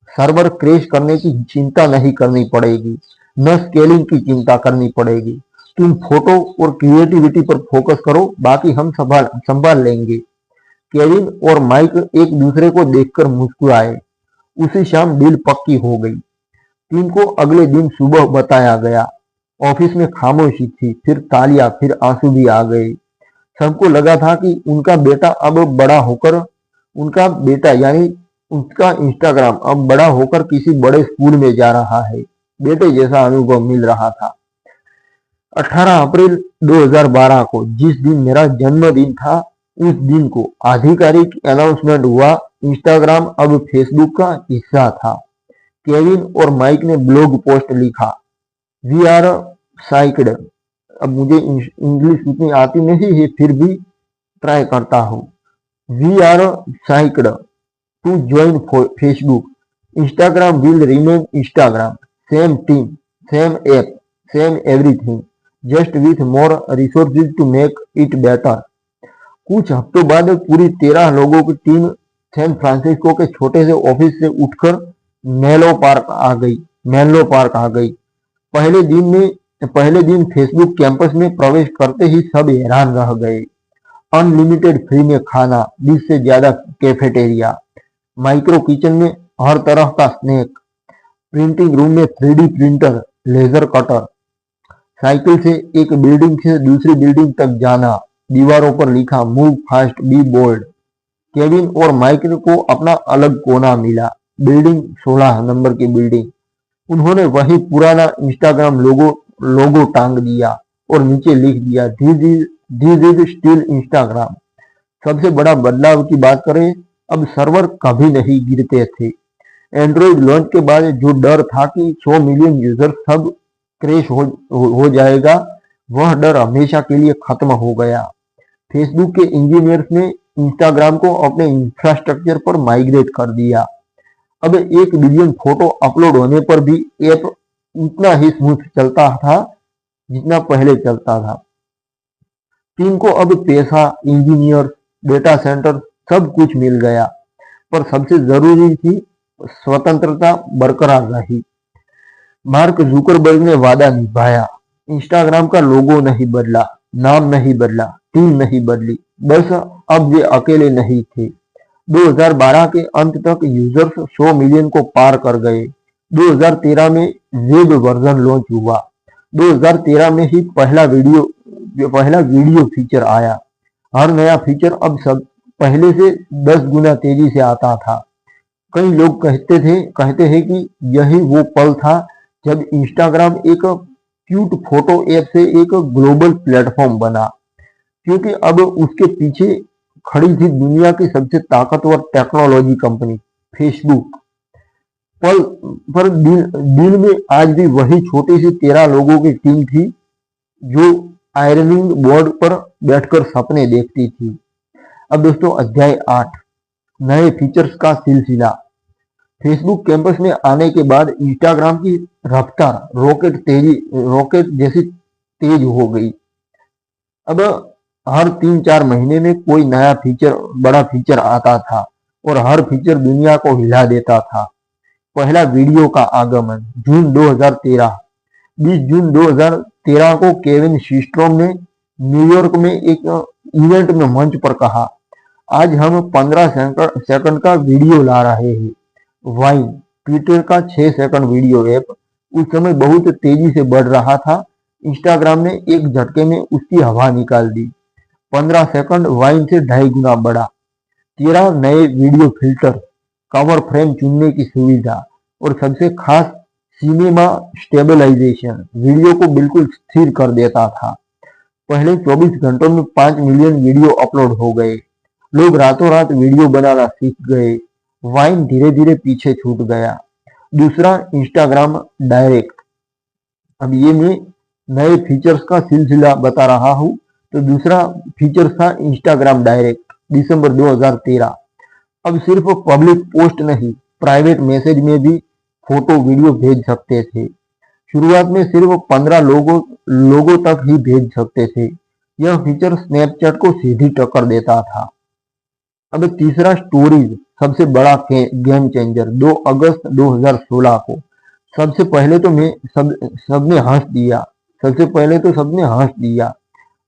सर्वर क्रैश करने की चिंता नहीं करनी पड़ेगी, न स्केलिंग की चिंता करनी पड़ेगी। तुम फोटो और क्रिएटिविटी पर फोकस करो, बाकी हम संभाल लेंगे। केविन और माइक एक दूसरे को देखकर मुस्कुराए। उसी शाम डील पक्की हो गई। टीम को अगले दिन सुबह बताया गया, ऑफिस में खामोशी थी, फिर तालियां, फिर आंसू भी आ गए। सबको लगा था कि उनका बेटा अब बड़ा होकर उनका बेटा यानी उसका इंस्टाग्राम अब बड़ा होकर किसी बड़े स्कूल में जा रहा है। बेटे जैसा अनुभव मिल रहा था। 18 अप्रैल 2012 को, जिस दिन मेरा जन्मदिन था, उस दिन को आधिकारिक अनाउंसमेंट हुआ, इंस्टाग्राम अब फेसबुक का हिस्सा था। केविन और माइक ने ब्लॉग पोस्ट लिखा, वी आर साइक्ड। अब मुझे इंग्लिश उतनी आती नहीं है, फिर भी ट्राई करता हूँ। We are psyched to join Facebook. Instagram will remain Instagram, same team, same app, same everything, just with more resources to make it better. कुछ हफ्तों बाद पूरी 13 लोगों की टीम सैन फ्रांसिस्को के छोटे से ऑफिस से उठकर मेनलो पार्क आ गई। पहले दिन फेसबुक कैंपस में प्रवेश करते ही सब हैरान रह गए। अनलिमिटेड फ्री में खाना, 20 से ज्यादा कैफेटेरिया, माइक्रो किचन में हर तरह का स्नैक, प्रिंटिंग रूम में 3D printer, laser cutter, cycle से एक बिल्डिंग से दूसरी बिल्डिंग तक जाना, दीवारों पर लिखा move fast be bold. Kevin और माइक को अपना अलग कोना मिला, बिल्डिंग 16 नंबर की बिल्डिंग। उन्होंने वही पुराना इंस्टाग्राम लोगो टांग दिया और नीचे लिख दिया, दिस इज स्टिल इंस्टाग्राम। सबसे बड़ा बदलाव की बात करें, अब सर्वर कभी नहीं गिरते थे। एंड्रॉइड लॉन्च के बाद जो डर था कि 100 मिलियन यूजर सब क्रैश हो जाएगा, वह डर हमेशा के लिए खत्म हो गया। फेसबुक के इंजीनियर्स ने इंस्टाग्राम को अपने इंफ्रास्ट्रक्चर पर माइग्रेट कर दिया। अब 1 बिलियन फोटो अपलोड होने पर भी ऐप उतना ही स्मूथ चलता था जितना पहले चलता था। टीम को अब पैसा, इंजीनियर, डेटा सेंटर सब कुछ मिल गया, पर सबसे जरूरी थी स्वतंत्रता बरकरार रही। मार्क जुकरबर्ग ने वादा निभाया। इंस्टाग्राम का लोगो नहीं बदला, नाम नहीं बदला, टीम नहीं बदली, बस अब वे अकेले नहीं थे। 2012 के अंत तक यूजर्स 100 मिलियन को पार कर गए। 2013 में वेब वर्जन लॉन्च हुआ। 2013 में ही पहला वीडियो फीचर आया। हर नया फीचर अब सब पहले से 10 गुना तेजी से आता था। कई लोग कहते हैं कि यही वो पल था जब इंस्टाग्राम एक क्यूट फोटो ऐप से एक ग्लोबल प्लेटफॉर्म बना, क्योंकि अब उसके पीछे खड़ी थी दुनिया की सबसे ताकतवर टेक्नोलॉजी कंपनी फेसबुक। पर दिल में आज भी वही छोटी सी 13 लोगों की टीम थी जो आयरनिंग बोर्ड पर बैठकर सपने देखती थी। अब दोस्तों अध्याय 8, नए फीचर्स का सिलसिला। फेसबुक कैंपस में आने के बाद इंस्टाग्राम की रफ्तार रॉकेट जैसी तेज हो गई। अब हर 3-4 महीने में कोई नया बड़ा फीचर आता था और हर फीचर दुनिया को हिला देता था। पहला वीडियो का आगमन जून 2013। 20 जून 2013 को केविन सिस्ट्रोम ने न्यूयॉर्क में एक इवेंट में मंच पर कहा, आज हम 15 सेकंड का वीडियो ला रहे हैं। वाइन, ट्विटर का 6 सेकंड वीडियो ऐप, उस समय बहुत तेजी से बढ़ रहा था। इंस्टाग्राम ने एक झटके में उसकी हवा निकाल दी। 15 सेकंड वाइन से 2.5 गुना बढ़ा। 13 नए वीडियो फिल्टर, कवर फ्रेम चुनने की सुविधा और सबसे खास सिनेमा स्टेबलाइजेशन, वीडियो को बिल्कुल स्थिर कर देता था। पहले 24 घंटों में 5 मिलियन वीडियो अपलोड हो गए। लोग रातों रात वीडियो बनाना सीख गए। वाइन धीरे धीरे पीछे छूट गया। दूसरा, इंस्टाग्राम डायरेक्ट। अब ये मैं नए फीचर्स का सिलसिला बता रहा हूं, तो दूसरा फीचर था इंस्टाग्राम डायरेक्ट, दिसंबर 2013। अब सिर्फ पब्लिक पोस्ट नहीं, प्राइवेट मैसेज में भी फोटो वीडियो भेज सकते थे। शुरुआत में सिर्फ 15 लोगों तक ही भेज सकते थे। यह फीचर स्नैपचैट को सीधी टक्कर देता था। अब तीसरा, स्टोरीज, सबसे बड़ा गेम चेंजर। 2 अगस्त 2016 को सबसे पहले तो सबने हंस दिया।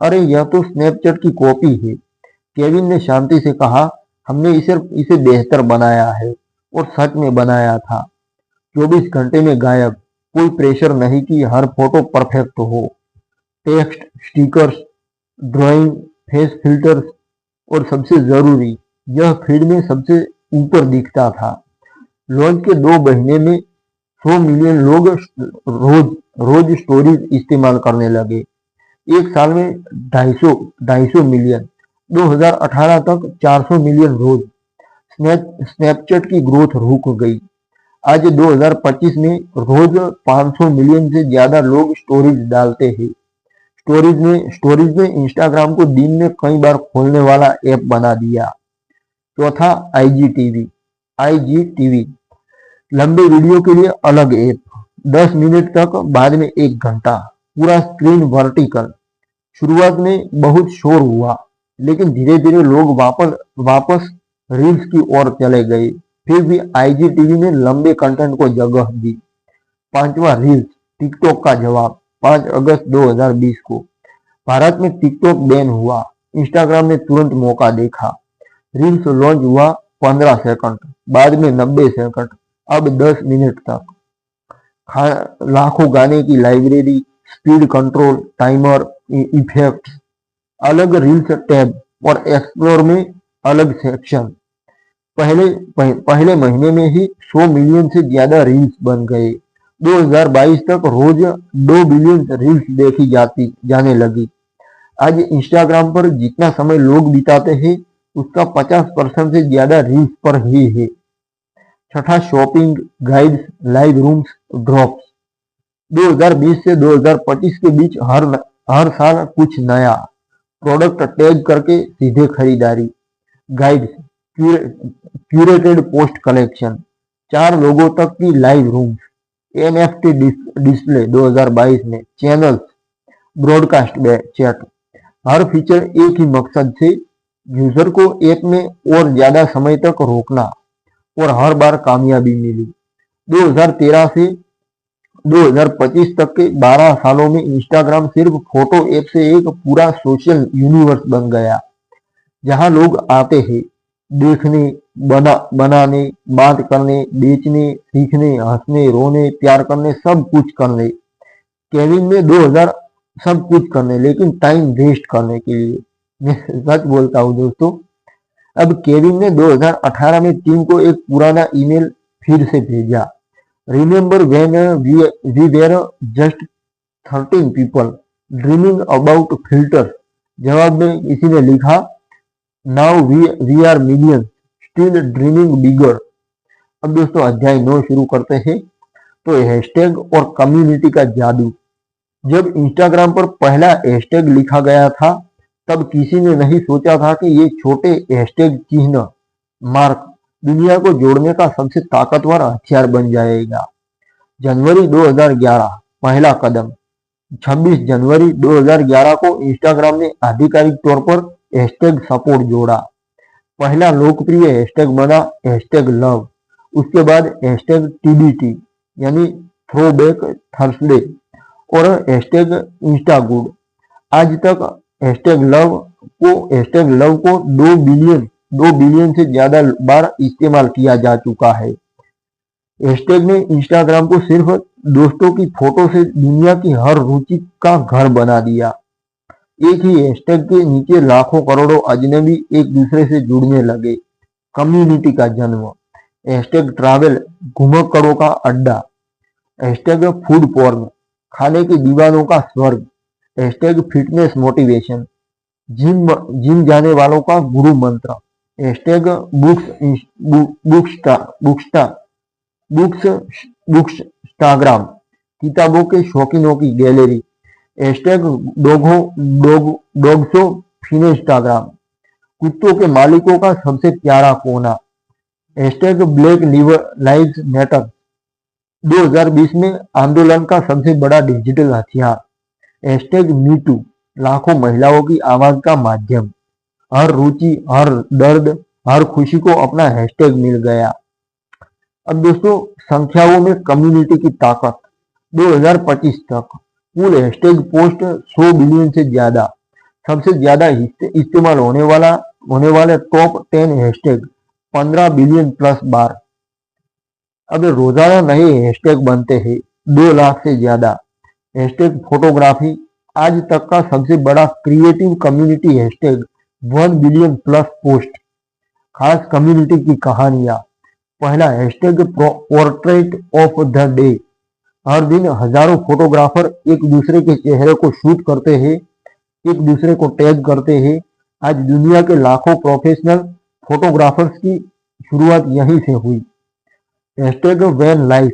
अरे यह तो स्नैपचैट की कॉपी है। केविन ने शांति से कहा, हमने इसे बेहतर बनाया है, और सच में बनाया था। 24 घंटे में गायब। कोई प्रेशर नहीं कि हर फोटो परफेक्ट हो। Text, stickers, drawing, face filters और सबसे जरूरी, यह फीड में सबसे ऊपर दिखता था। लॉन्च के 2 महीने में 100 मिलियन लोग रोज रोज स्टोरीज इस्तेमाल करने लगे। एक साल में 250 मिलियन, 2018 तक 400 मिलियन रोज। स्नैपचैट की ग्रोथ रुक गई। आज 2025 में रोज 500 मिलियन से ज्यादा लोग स्टोरीज डालते हैं। स्टोरीज ने इंस्टाग्राम को दिन में कई बार खोलने वाला ऐप बना दिया। चौथा, आईजीटीवी, लंबे वीडियो के लिए अलग ऐप, 10 मिनट तक, बाद में 1 घंटा, पूरा स्क्रीन वर्टिकल। शुरुआत में बहुत शोर हुआ, लेकिन धीरे धीरे लोग वापस रील्स की ओर चले गए। फिर भी आईजीटीवी ने लंबे कंटेंट को जगह दी। पांचवा, रील्स, टिकटॉक का जवाब। 5 अगस्त 2020 को भारत में टिकटॉक बैन हुआ। इंस्टाग्राम ने तुरंत मौका देखा। रील्स लॉन्च हुआ 15 सेकंड, बाद में 90 सेकंड, अब 10 मिनट तक। लाखों गाने की library, speed control, timer, effects, अलग रील्स टैब और एक्सप्लोर में अलग सेक्शन। पहले महीने में ही 100 मिलियन से ज्यादा रील्स बन गए। 2022 तक रोज 2 बिलियन रील्स देखी जाने लगी। आज इंस्टाग्राम पर जितना समय लोग बिताते हैं उसका 50% से ज्यादा रील्स पर ही है। छठा, shopping, guides, live rooms, drops. 2020 से 2025 के बीच हर साल कुछ नया। प्रोडक्ट टैग करके सीधे खरीदारी, गाइड्स, क्यूरेटेड पोस्ट कलेक्शन, 4 लोगों तक की लाइव रूम्स, एनएफटी डिस्प्ले 2022 में, चैनल्स, ब्रॉडकास्ट चैट। हर फीचर एक ही मकसद से, यूजर को ऐप में और ज्यादा समय तक रोकना, और हर बार कामयाबी मिली। 2013 से 2025 तक के 12 सालों में इंस्टाग्राम सिर्फ फोटो ऐप से एक पूरा सोशल यूनिवर्स बन गया, जहां लोग आते हैं देखने, बनाने, बात करने, बेचने, सीखने, हंसने, रोने, प्यार करने, सब कुछ करने। केविन में 2000 सब कुछ करने, लेकिन टाइम वेस्ट करने के लिए। मैं सच बोलता हूँ दोस्तों। अब केविन ने 2018 में टीम को एक पुराना ईमेल फिर से भेजा। Remember when we were just 13 people dreaming about filters. जवाब में किसी ने लिखा, now we are millions still dreaming bigger. अब दोस्तों अध्याय 9 शुरू करते हैं। तो हैशटैग और कम्युनिटी का जादू। जब इंस्टाग्राम पर पहला हैशटैग लिखा गया था तब किसी ने नहीं सोचा था कि ये छोटे हैशटैग चिन्ह मार्क दुनिया को जोड़ने का सबसे ताकतवर हथियार बन जाएगा। जनवरी 2011 पहला कदम। 26 जनवरी 2011 को इंस्टाग्राम ने आधिकारिक तौर पर हैशटैग सपोर्ट जोड़ा। पहला लोकप्रिय हैशटैग बना हैशटैग लव। उसके बाद हैशटैग TBT यानी थ्रोबैक थर्सडे और हैशटैग इंस्टागुड। आज तक हैशटैग लव को 2 बिलियन से ज्यादा बार इस्तेमाल किया जा चुका है। हैशटैग ने इंस्टाग्राम को सिर्फ दोस्तों की फोटो से दुनिया की हर रुचि का घर बना दिया। एक ही हैशटैग के नीचे लाखों करोड़ों अजनबी एक दूसरे से जुड़ने लगे। कम्युनिटी का जन्म। हैशटैग ट्रैवल घुमक्कड़ों का अड्डा। हैशटैग फूड पोर्न खाने के दीवानों का स्वर्ग। हैशटैग फिटनेस मोटिवेशन जिम जाने वालों का गुरु मंत्र। हैशटैग बुक्सटाग्राम किताबों के शौकीनों की गैलरी। हैशटैग डॉग्सो फिनेस्टाग्राम कुत्तों के मालिकों का सबसे प्यारा कोना। हैशटैग ब्लैक लाइव्स मैटर 2020 में आंदोलन का सबसे बड़ा डिजिटल हथियार। हैशटैग मीटू लाखों महिलाओं की आवाज का माध्यम। हर रुचि, हर दर्द, हर खुशी को अपना हैशटैग मिल गया। अब दोस्तों संख्याओं में कम्युनिटी की ताकत। 2025 तक कुल हैशटैग पोस्ट 100 बिलियन से ज्यादा। सबसे ज्यादा इस्तेमाल होने वाले टॉप 10 हैशटैग 15 बिलियन प्लस बार। अब रोजाना नए हैशटैग बनते हैं। 2 लाख से ज्यादा। हैशटैग फोटोग्राफी आज तक का सबसे बड़ा creative community hashtag 1 billion plus post. खास कम्युनिटी की कहानियां। पहला hashtag portrait of the day. हर दिन हजारों फोटोग्राफर एक दूसरे के चेहरे को शूट करते हैं, एक दूसरे को टैग करते हैं। आज दुनिया के लाखों प्रोफेशनल फोटोग्राफर्स की शुरुआत यहीं से हुई। Hashtag van life.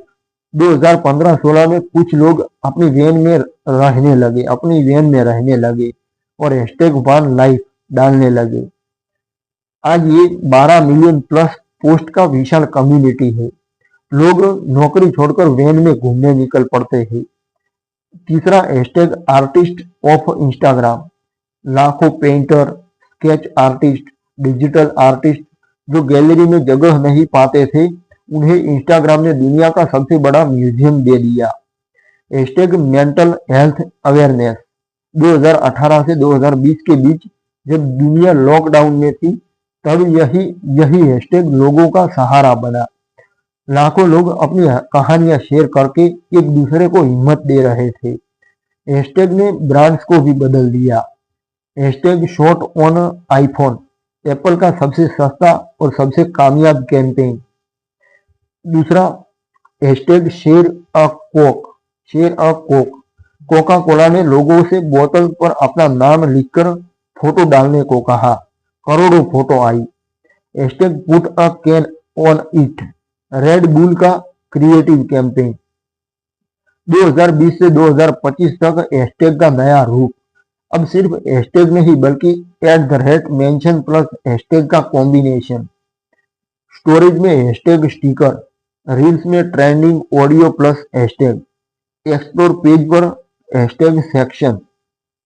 2015-16 में कुछ लोग अपनी वैन में रहने लगे और हैशटैग वन लाइफ डालने लगे। आज ये 12 मिलियन प्लस पोस्ट का विशाल कम्युनिटी है। लोग नौकरी छोड़कर वैन में घूमने निकल पड़ते हैं। तीसरा हैशटैग आर्टिस्ट ऑफ इंस्टाग्राम। लाखों painter, sketch artist, digital artist जो गैलरी में जगह नहीं पाते थे, उन्हें इंस्टाग्राम ने दुनिया का सबसे बड़ा म्यूजियम दे दिया। Hashtag mental health awareness. 2018 से 2020 के बीच जब दुनिया लॉकडाउन में थी, तब यही हैशटैग लोगों का सहारा बना। लाखों लोग अपनी कहानियां शेयर करके एक दूसरे को हिम्मत दे रहे थे। हैशटैग ने ब्रांड्स को भी बदल दिया। Hashtag shot on iPhone. Apple का सबसे सस्ता और सबसे कामयाब कैंपेन। दूसरा हैशटैग शेयर अ कोक। कोका कोला ने लोगों से बोतल पर अपना नाम लिखकर फोटो डालने को कहा। करोड़ों photo I. Hashtag put a can on it. Red bull का क्रिएटिव कैंपेन। 2020 से 2025 तक हैशटैग का नया रूप। अब सिर्फ हैशटैग नहीं बल्कि @मेंशन प्लस हैशटैग का कॉम्बिनेशन। स्टोरेज में हैशटैग स्टिकर, रील्स में trending audio plus hashtag, explore page पर हैशटैग सेक्शन।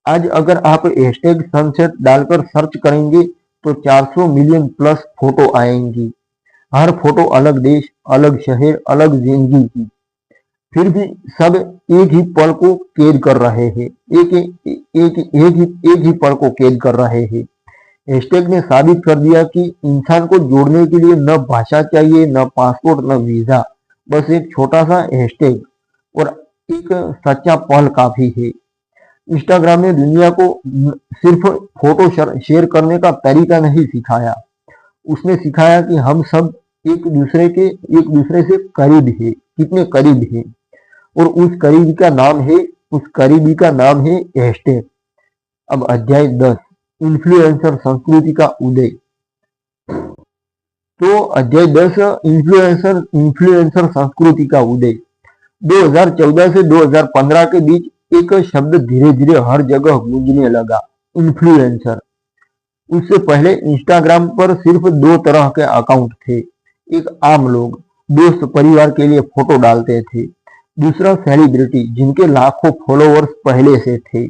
आज अगर आप हैशटैग सनसेट डालकर सर्च करेंगे तो 400 मिलियन प्लस फोटो आएंगी। हर फोटो अलग देश, अलग शहर, अलग जिंदगी की। फिर भी सब एक ही पल को कैद कर रहे हैं। एक ही पल को कैद कर रहे हैं। हैशटैग ने साबित कर दिया कि इंसान को जोड़ने के लिए न भाषा चाहिए, न पासपोर्ट, न वीजा। बस एक छोटा सा हैशटैग और एक सच्चा पल काफी है। इंस्टाग्राम ने दुनिया को सिर्फ फोटो शेयर करने का तरीका नहीं सिखाया, उसने सिखाया कि हम सब एक दूसरे से करीब है, कितने करीब है। और उस करीबी का नाम है हैशटैग। अब अध्याय 10 इन्फ्लुएंसर संस्कृति का उदय। तो अध्याय 10 इन्फ्लुएंसर संस्कृति का उदय। 2014 से 2015 के बीच एक शब्द धीरे धीरे हर जगह गूंजने लगा, इन्फ्लुएंसर। उससे पहले इंस्टाग्राम पर सिर्फ 2 तरह के अकाउंट थे। एक आम लोग, दोस्त परिवार के लिए फोटो डालते थे। दूसरा सेलिब्रिटी, जिनके लाखों फॉलोअर्स पहले से थे।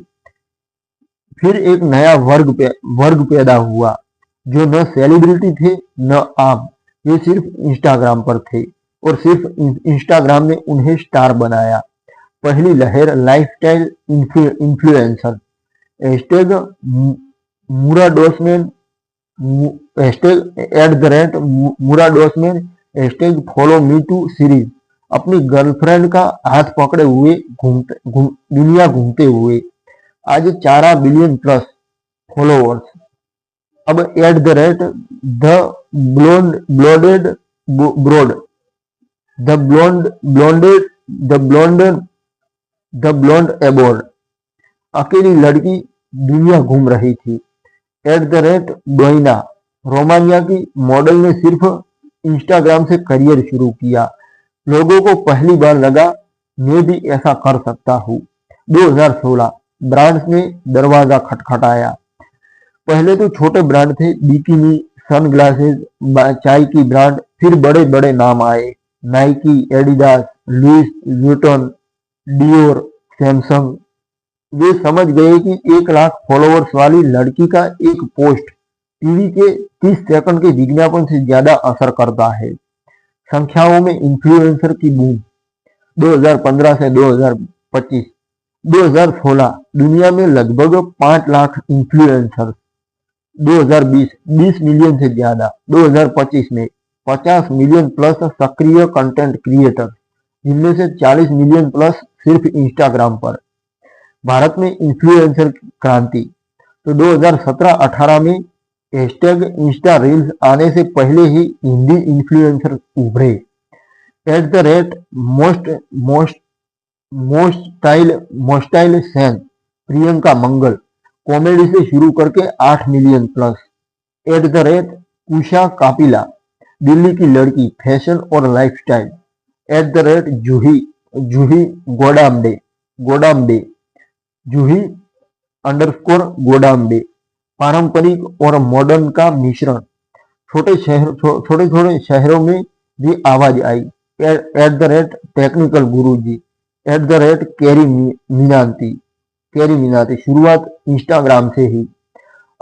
फिर एक नया वर्ग पैदा हुआ, जो न सेलिब्रिटी थे न आम, ये सिर्फ इंस्टाग्राम पर थे और सिर्फ इंस्टाग्राम ने उन्हें स्टार बनाया। पहली लहर lifestyle influencer. Hashtag Muradosmann, hashtag @Muradosmann, hashtag follow me to series. अपनी गर्लफ्रेंड का हाथ पकड़े हुए दुनिया घूमते हुए। आज 4 बिलियन प्लस फॉलोअर्स। अब @द ब्लॉन्ड एबोर्ड। अकेली लड़की दुनिया घूम रही थी। @डोइना, रोमानिया की मॉडल ने सिर्फ इंस्टाग्राम से करियर शुरू किया। लोगों को पहली बार लगा मैं भी ऐसा कर सकता हूँ। 2016 ब्रांड्स ने दरवाजा खटखटाया। पहले तो छोटे ब्रांड थे, बिकिनी, सनग्लासेस, चाय की ब्रांड। फिर बड़े बड़े नाम आए, Nike, Adidas, Louis Vuitton, Dior, Samsung. वे समझ गए कि 1 लाख फॉलोअर्स वाली लड़की का एक पोस्ट टीवी के 30 सेकंड के विज्ञापन से ज्यादा असर करता है। संख्याओं में इन्फ्लुएंसर की बूम। 2015 से 2025। 2016 दुनिया में लगभग 5 लाख इन्फ्लुएंसर। 2020 20 मिलियन से ज्यादा। 2025 में 50 मिलियन प्लस सक्रिय कंटेंट क्रिएटर। जिनमें से 40 मिलियन प्लस सिर्फ इंस्टाग्राम पर। भारत में इन्फ्लुएंसर क्रांति, तो 2017-18 में हैशटैग इंस्टा रील्स आने से पहले ही हिंदी इन्फ्लुएंसर उभरे। At the rate most most mostly sane Priyanka Mangal comedy से शुरू करके 8 million plus. At the rate Usha Kapila Delhi की लड़की फैशन और lifestyle. At the rate Juhi Godambe Juhi _Godambe पारंपरिक और मॉडर्न का मिश्रण। छोटे शहरों में भी आवाज आई। At the rate technical Guruji. At the rate carry Minati शुरुआत इंस्टाग्राम से ही।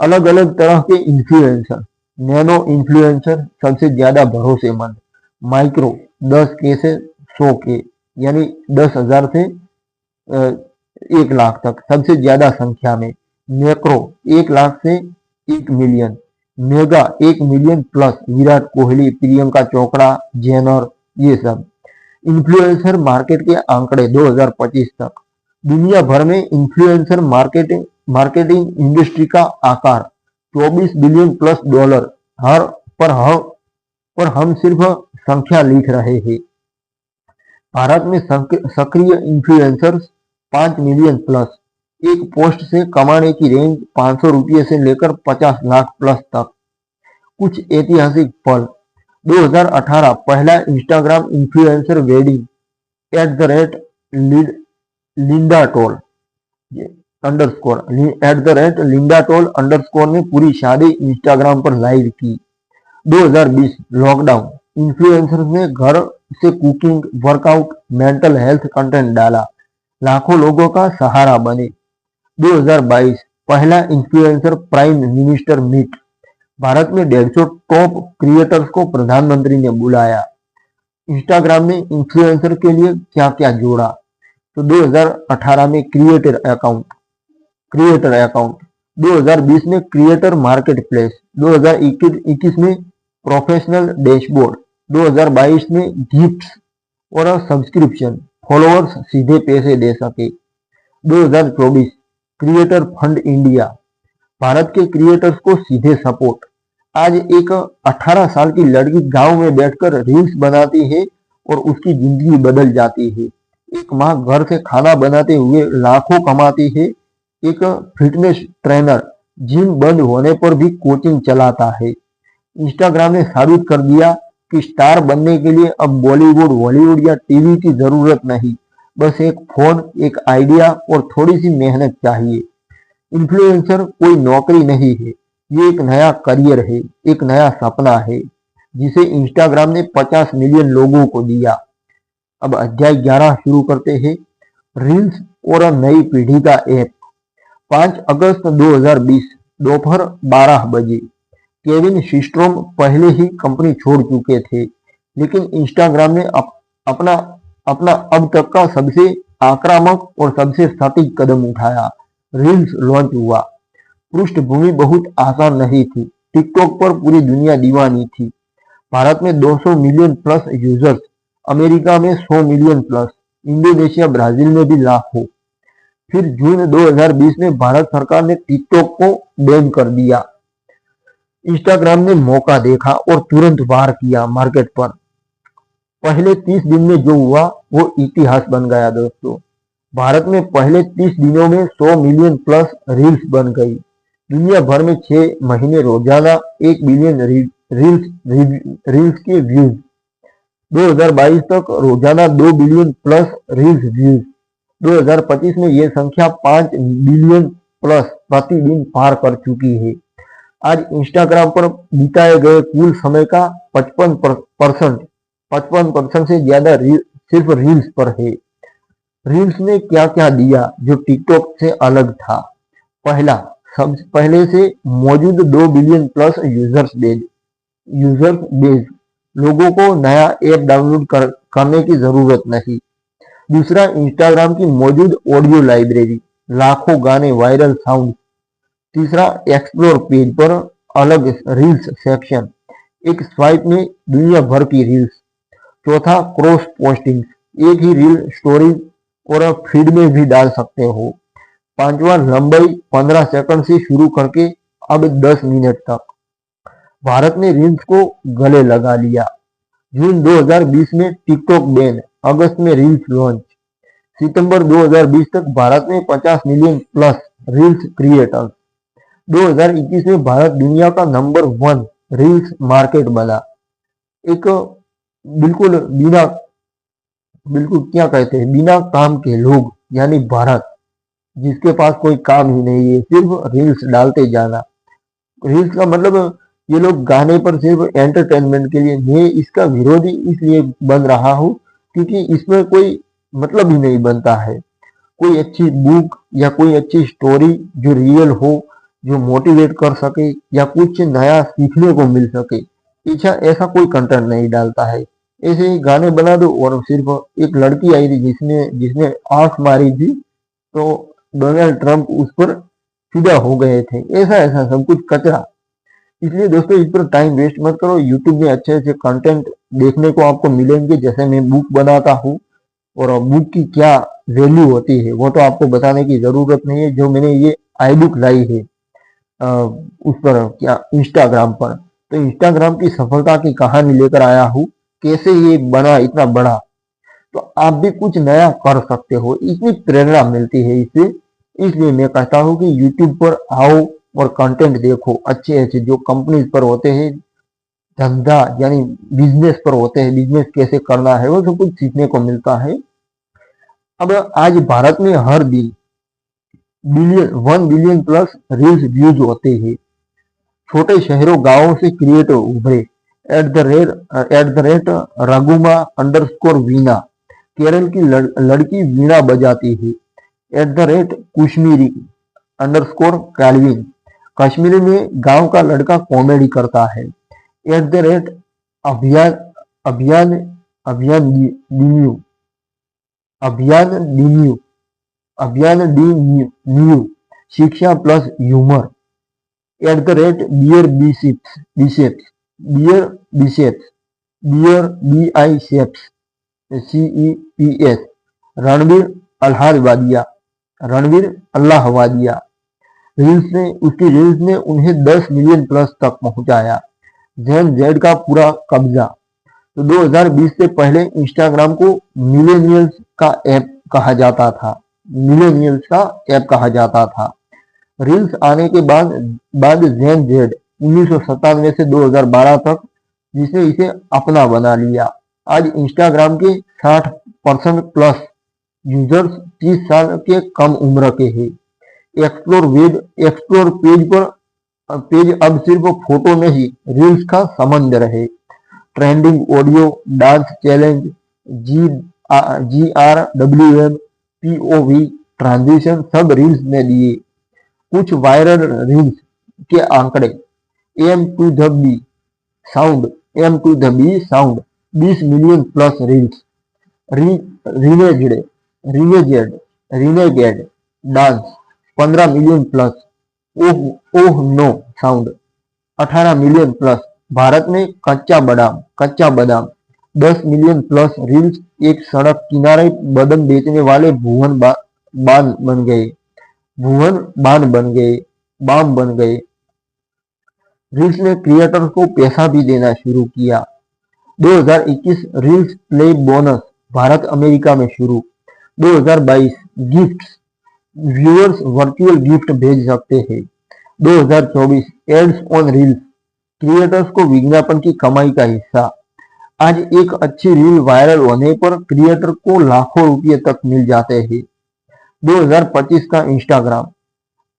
अलग अलग तरह के इन्फ्लुएंसर। नैनो इन्फ्लुएंसर सबसे ज्यादा भरोसेमंद। माइक्रो 10K से 100K यानी 10,000 से 1 लाख तक सबसे ज्यादा संख्या में। मैक्रो 1 लाख से 1 million. Mega 1 million plus Virat Kohli, Priyanka Chopra, Jenner, ये सब। इन्फ्लुएंसर मार्केट के आंकड़े 2025 तक। दुनिया भर में इन्फ्लुएंसर मार्केटिंग इंडस्ट्री का आकार 24 बिलियन प्लस डॉलर पर हम सिर्फ संख्या लिख रहे हैं। भारत में सक्रिय इन्फ्लुएंसर्स 5 मिलियन प्लस। एक पोस्ट से कमाने की रेंज 500 रुपये से लेकर 50 लाख प्लस तक। कुछ ऐतिहासिक पल। 2018 पहला Instagram influencer wedding. Eight the rate Linda toll underscore ने पूरी शादी इंस्टाग्राम पर लाइव की। 2020 लॉकडाउन। इन्फ्लुएंसर्स ने घर से cooking, workout, mental health content डाला। लाखों लोगों का सहारा बने। 2022 पहला influencer prime minister meet. Bharat में 150 टॉप क्रिएटर्स को प्रधानमंत्री ने बुलाया। इंस्टाग्राम ने इन्फ्लुएंसर के लिए क्या क्या जोड़ा, तो 2018 में क्रिएटर अकाउंट। 2020 में क्रिएटर मार्केट प्लेस। 2021 में प्रोफेशनल डैशबोर्ड। 2022 में गिफ्ट्स और सब्सक्रिप्शन, फॉलोअर्स सीधे पैसे दे सके। 2024 क्रिएटर फंड इंडिया, भारत के क्रिएटर्स को सीधे सपोर्ट। आज एक 18 साल की लड़की गांव में बैठकर रील्स बनाती है और उसकी जिंदगी बदल जाती है। एक माँ घर से खाना बनाते हुए लाखों कमाती है। एक फिटनेस ट्रेनर जिम बंद होने पर भी कोचिंग चलाता है। इंस्टाग्राम ने साबित कर दिया कि स्टार बनने के लिए अब बॉलीवुड, हॉलीवुड या टीवी की जरूरत नहीं, बस एक फोन, एक आइडिया और थोड़ी सी मेहनत चाहिए। इन्फ्लुएंसर कोई नौकरी नहीं है, ये एक नया करियर है, एक नया सपना है जिसे इंस्टाग्राम ने 50 मिलियन लोगों को दिया। अब अध्याय 11 शुरू करते हैं। रील्स और नई पीढ़ी का ऐप। 5 अगस्त 2020 दोपहर 12 बजे। केविन सिस्ट्रोम पहले ही कंपनी छोड़ चुके थे, लेकिन इंस्टाग्राम ने अपना अब तक का सबसे आक्रामक और सबसे सटीक कदम उठाया। रील्स लॉन्च हुआ। पृष्ठभूमि बहुत आसान नहीं थी। टिकटॉक पर पूरी दुनिया दीवानी थी। भारत में 200 मिलियन प्लस यूजर्स, अमेरिका में 100 मिलियन प्लस, इंडोनेशिया, ब्राजील में भी लाखों। फिर जून 2020 में भारत सरकार ने टिकटॉक को बैन कर दिया। इंस्टाग्राम ने मौका देखा और तुरंत वार किया मार्केट पर। पहले 30 दिन में जो हुआ वो इतिहास बन गया दोस्तों। भारत में पहले 30 दिनों में 100 मिलियन प्लस रील्स बन गई। दुनिया भर में 6 महीने रोजाना 1 बिलियन रील्स के व्यूज। 2022 तक रोजाना 2 बिलियन प्लस रील्स व्यूज। 2025 में ये संख्या 5 बिलियन प्लस प्रतिदिन पार कर चुकी है। आज इंस्टाग्राम पर बिताए गए कुल समय का 55% से ज्यादा सिर्फ रील्स पर है। रील्स ने क्या क्या दिया जो टिकटॉक से अलग था। पहले से मौजूद 2 बिलियन प्लस यूजर्स बेस, लोगों को नया ऐप डाउनलोड करने की जरूरत नहीं। दूसरा, इंस्टाग्राम की मौजूद ऑडियो लाइब्रेरी, लाखों गाने, वायरल साउंड। तीसरा, एक्सप्लोर पेज पर अलग रील्स सेक्शन, एक स्वाइप में दुनिया भर की रील्स। चौथा, क्रॉस पोस्टिंग, एक ही रील स्टोरी और फीड में भी डाल सकते हो। पांचवा, लंबाई 15 सेकंड से शुरू करके अब 10 मिनट तक। भारत ने रील्स को गले लगा लिया। जून 2020 में टिकटॉक बैन, अगस्त में रील्स लॉन्च। सितंबर 2020 तक भारत में 50 मिलियन प्लस रील्स क्रिएटर्स। 2021 में भारत दुनिया का नंबर 1 रील्स मार्केट बना। एक बिल्कुल क्या कहते हैं, बिना काम के लोग यानी भारत, जिसके पास कोई काम ही नहीं है, सिर्फ रील्स डालते जाना। रील्स का मतलब ये लोग गाने पर सिर्फ एंटरटेनमेंट के लिए। मैं इसका विरोधी इसलिए बन रहा हूँ क्योंकि इसमें कोई मतलब ही नहीं बनता है। कोई अच्छी बुक या कोई अच्छी स्टोरी जो रियल हो, जो मोटिवेट कर सके या कुछ नया सीखने को मिल सके, ऐसा कोई कंटेंट नहीं डालता है। ऐसे ही गाने बना दो। और सिर्फ एक लड़की आई थी जिसने आंख मारी थी, तो डोनाल्ड ट्रंप उस पर फिदा हो गए थे। ऐसा सब कुछ कचरा। इसलिए दोस्तों, इस पर टाइम वेस्ट मत करो। यूट्यूब में अच्छे अच्छे कंटेंट देखने को आपको मिलेंगे। जैसे मैं बुक बनाता हूँ और बुक की क्या वैल्यू होती है वो तो आपको बताने की जरूरत नहीं है। जो मैंने ये आई बुक लाई है उस पर क्या इंस्टाग्राम पर, तो इंस्टाग्राम की सफलता की कहानी लेकर आया हूँ, कैसे ये बना इतना बड़ा। तो आप भी कुछ नया कर सकते हो, इतनी प्रेरणा मिलती है इससे। इसलिए मैं कहता हूँ कि यूट्यूब पर आओ और कंटेंट देखो अच्छे अच्छे जो कंपनीज पर होते हैं, धंधा यानी बिजनेस पर होते हैं, बिजनेस कैसे करना है वो सब कुछ सीखने को मिलता है। अब आज भारत में हर दिन 1 बिलियन प्लस रील्स व्यूज होते हैं। छोटे शहरों गांवों से क्रिएटर उभरे। एट द रेट रघुमा अंडरस्कोर वीणा, केरल की लड़की वीणा बजाती है। @ कुश्मीरी अंडरस्कोर कैलविन, कश्मीरी में गांव का लड़का कॉमेडी करता है। अभियान अभियान अभियान न्यू अभियान डी न्यू, शिक्षा plus humour. Beer biceps CEPS, Ranveer Allahbadia. उसकी रील्स ने उन्हें 10 मिलियन प्लस तक पहुंचाया। जेन जेड का पूरा कब्जा। तो 2020 से पहले इंस्टाग्राम को मिलेनियल्स का ऐप कहा जाता था। रील्स आने के बाद जेन जेड 1997 से 2012 तक जिसने इसे अपना बना लिया। आज इंस्टाग्राम के 60% प्लस यूजर्स 30 साल के कम उम्र के हैं। एक्सप्लोर पेज अब सिर्फ फोटो नहीं, रील्स का समंदर है। Trending audio, dance challenge, GRWM, POV, transition सब रील्स ने दिए। कुछ वायरल रील्स के आंकड़े। M to the B sound 20 million plus reels. Renegade dance 15 million plus. Oh no sound 18 million plus. Bharat में कच्चा बादाम 10 मिलियन प्लस रील्स। एक सड़क किनारे बादाम बेचने वाले भुवन बाम बन गए। रील्स ने क्रिएटर्स को पैसा भी देना शुरू किया। 2021 reels play bonus Bharat America में शुरू। 2022 गिफ्ट्स, व्यूअर्स वर्चुअल गिफ्ट भेज सकते हैं। 2024 एड्स ऑन रील्स, क्रिएटर्स को विज्ञापन की कमाई का हिस्सा। आज एक अच्छी रील वायरल होने पर क्रिएटर को लाखों रुपए तक मिल जाते हैं। 2025 का इंस्टाग्राम।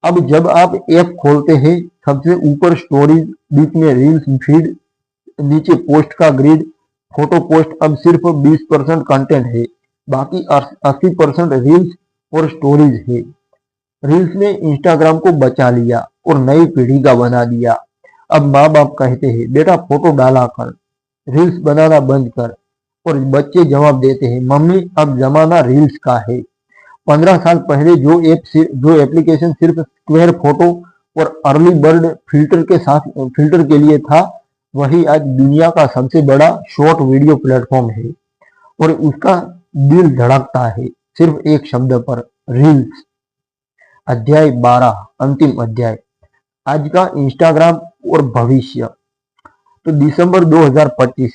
अब जब आप ऐप खोलते हैं, सबसे ऊपर स्टोरीज, बीच में रील्स फीड, नीचे पोस्ट का ग्रिड। फोटो पोस्ट अब सिर्फ 20% कंटेंट है, बाकी 80% रील्स और स्टोरीज है। रील्स ने इंस्टाग्राम को बचा लिया और नई पीढ़ी का बना दिया। अब माँ बाप कहते हैं बेटा फोटो डाला कर, रील्स बनाना बंद कर, और बच्चे जवाब देते हैं मम्मी अब जमाना रील्स का है। 15 साल पहले जो एप्लीकेशन सिर्फ स्क्वायर फोटो और अर्ली बर्ड फिल्टर के लिए था, वही आज दुनिया का सबसे बड़ा शॉर्ट वीडियो प्लेटफॉर्म है। और उसका दिल धड़कता है सिर्फ एक शब्द पर, रील्स। अध्याय 12, अंतिम अध्याय। आज का इंस्टाग्राम और भविष्य। तो दिसंबर 2025,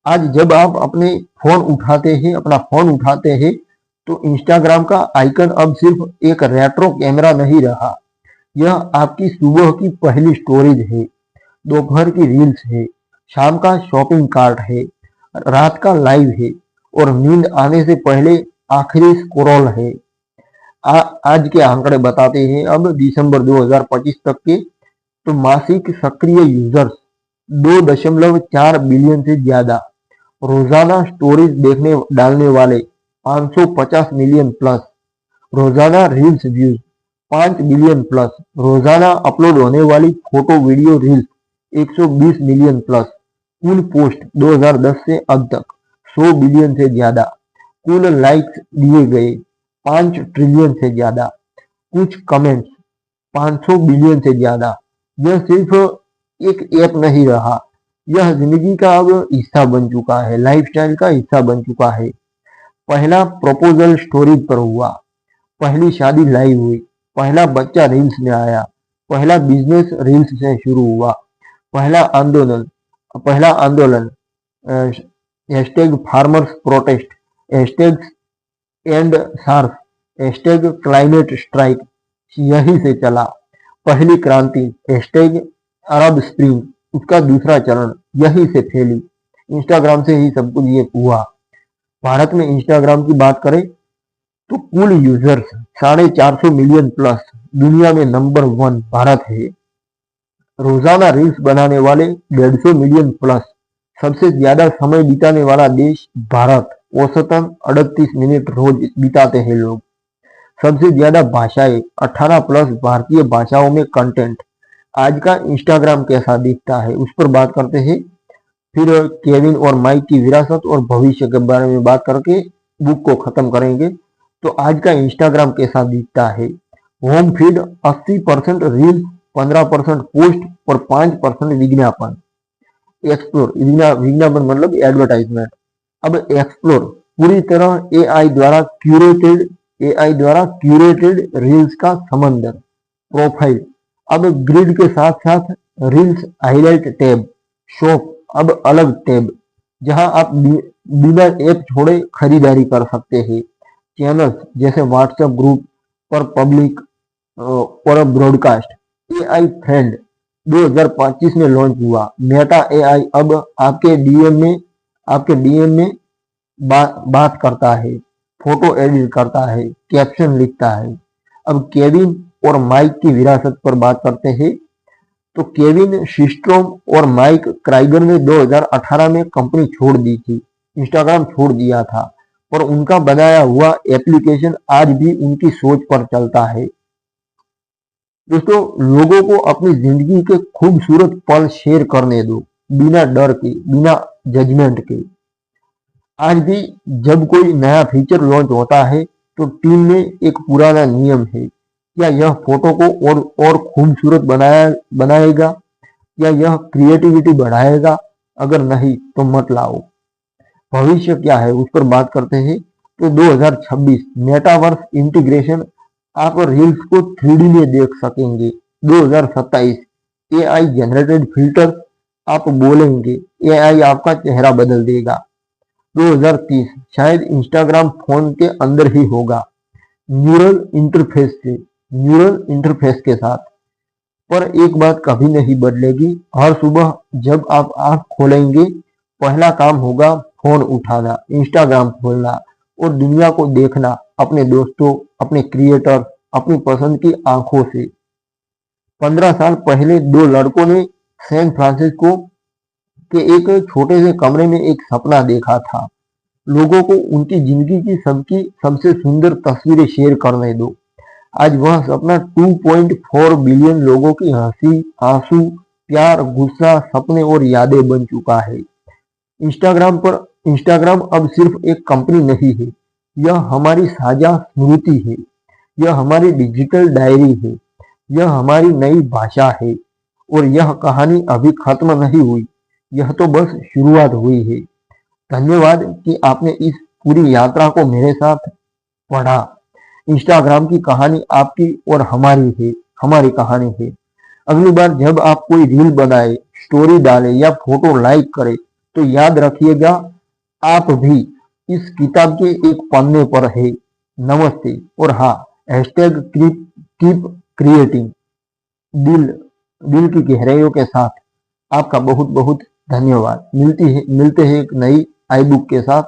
आज जब आप अपने फोन उठाते हैं, अपना फोन उठाते हैं, तो इंस्टाग्राम का आइकन अब सिर्फ एक रेट्रो कैमरा नहीं रहा। यह आपकी सुबह की पहली स्टोरीज है, दोपहर की रील्स है, शाम का शॉपिंग कार्ट है, रात का लाइव है और नींद आने से पहले आखिरी स्क्रॉल है। आज के आंकड़े बताते हैं अब दिसंबर 2025 तक के, तो मासिक सक्रिय यूजर्स 2.4 बिलियन से ज्यादा, रोजाना स्टोरीज देखने डालने वाले 550 मिलियन प्लस, रोजाना रील्स व्यूज 5 बिलियन प्लस, रोजाना अपलोड होने वाली photo video reels 120 million plus, कुल पोस्ट 2010 से अब तक 100 बिलियन से ज्यादा, कुल लाइक्स दिए गए 5 ट्रिलियन से ज्यादा, कुछ कमेंट्स 500 बिलियन से ज्यादा। यह सिर्फ एक ऐप नहीं रहा, यह जिंदगी का अब हिस्सा बन चुका है, लाइफस्टाइल का हिस्सा बन चुका है। पहला प्रपोजल स्टोरीज पर हुआ, पहली शादी लाइव हुई, पहला बच्चा रील्स में आया, पहला बिजनेस रील्स से शुरू हुआ, पहला आंदोलन hashtag farmers protest, hashtag end SARS, hashtag climate strike यही से चला। पहली क्रांति हैशटैग अरब स्प्रिंग, उसका दूसरा चरण यही से फैली। इंस्टाग्राम से ही सब कुछ ये हुआ। भारत में इंस्टाग्राम की बात करें तो कुल यूजर्स 450 मिलियन प्लस, दुनिया में नंबर 1 भारत है। रोजाना रील्स बनाने वाले 150 मिलियन प्लस, सबसे ज्यादा समय बिताने वाला देश भारत, औसतन 38 मिनट रोज बिताते हैं लोग। सबसे ज्यादा भाषाएं 18 प्लस भारतीय भाषाओं में कंटेंट। आज का इंस्टाग्राम कैसा दिखता है उस पर बात करते हैं, फिर केविन और माइक की विरासत और भविष्य के बारे में बात करके बुक को खत्म करेंगे। तो आज का इंस्टाग्राम कैसा दिखता है। होम फीड 80% रील्स, 15% पोस्ट और 5% विज्ञापन। एक्सप्लोर, विज्ञापन मतलब एडवर्टाइजमेंट। अब एक्सप्लोर पूरी तरह एआई द्वारा क्यूरेटेड रील्स का समंदर। प्रोफाइल, अब ग्रिड के साथ साथ रील्स हाईलाइट टैब। शॉप, अब अलग टैब जहां आप बिना ऐप छोड़े खरीदारी कर सकते हैं। चैनल्स जैसे व्हाट्सएप ग्रुप पर पब्लिक और ब्रॉडकास्ट। एआई फ्रेंड 2025 में लॉन्च हुआ। मेटा एआई अब आपके डीएम में बात करता है, फोटो एडिट करता है, कैप्शन लिखता है। अब केविन और माइक की विरासत पर बात करते हैं। तो केविन शिस्ट्रोम और माइक क्राइगर ने 2018 में कंपनी छोड़ दी थी, इंस्टाग्राम छोड़ दिया था, पर उनका बनाया हुआ एप्लीकेशन आज भी उनकी सोच पर चलता है। दोस्तों, लोगों को अपनी जिंदगी के खूबसूरत पल शेयर करने दो, बिना डर के, बिना जजमेंट के। आज भी जब कोई नया फीचर लॉन्च होता है तो टीम में एक पुराना नियम है, क्या यह फोटो को और खूबसूरत बनाएगा, क्या यह क्रिएटिविटी बढ़ाएगा, अगर नहीं तो मत लाओ। भविष्य क्या है उस पर बात करते हैं। तो 2026 मेटावर्स इंटीग्रेशन, आप रील्स को 3D में देख सकेंगे। 2027 एआई जनरेटेड फिल्टर, आप बोलेंगे एआई आपका चेहरा बदल देगा। 2030 शायद इंस्टाग्राम फोन के अंदर ही होगा, न्यूरल इंटरफेस के साथ। पर एक बात कभी नहीं बदलेगी, हर सुबह जब आप आंख खोलेंगे पहला काम होगा फोन उठाना, इंस्टाग्राम खोलना और दुनिया को देखना अपने दोस्तों, अपने क्रिएटर, अपनी पसंद की आंखों से। 15 साल पहले 2 लड़कों ने सैन फ्रांसिस्को के एक छोटे से कमरे में एक सपना देखा था, लोगों को उनकी जिंदगी की सबसे सुंदर तस्वीरें शेयर करने दो। आज वह सपना 2.4 बिलियन लोगों की हंसी, आंसू, प्यार, गुस्सा, सपने और यादें बन चुका है। इंस्टाग्राम अब सिर्फ एक कंपनी नहीं है, यह हमारी साझा स्मृति है, यह हमारी डिजिटल डायरी है, यह हमारी नई भाषा है और यह कहानी अभी खत्म नहीं हुई, यह तो बस शुरुआत हुई है। धन्यवाद कि आपने इस पूरी यात्रा को मेरे साथ पढ़ा। इंस्टाग्राम की कहानी आपकी और हमारी है, हमारी कहानी है। अगली बार जब आप कोई रील बनाए, स्टोरी डाले या फोटो लाइक करे तो याद रखिएगा आप भी इस किताब के एक पन्ने पर है। नमस्ते। और हाँ, हैशटैग कीप क्रिएटिंग दिल दिल की गहराइयों के साथ आपका बहुत बहुत धन्यवाद। मिलते हैं एक नई आई बुक के साथ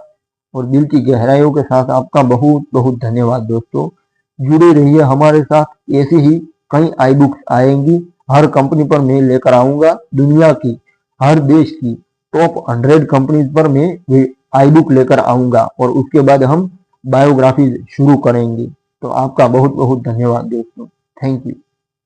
और दिल की गहराइयों के साथ आपका बहुत बहुत धन्यवाद दोस्तों। जुड़े रहिए हमारे साथ, ऐसी ही कई आई बुक्स आएंगी। हर कंपनी पर मैं लेकर आऊंगा, दुनिया की हर देश की टॉप 100 कंपनीज पर मैं आई बुक लेकर आऊंगा और उसके बाद हम बायोग्राफी शुरू करेंगे। तो आपका बहुत बहुत धन्यवाद दोस्तों। Thank you.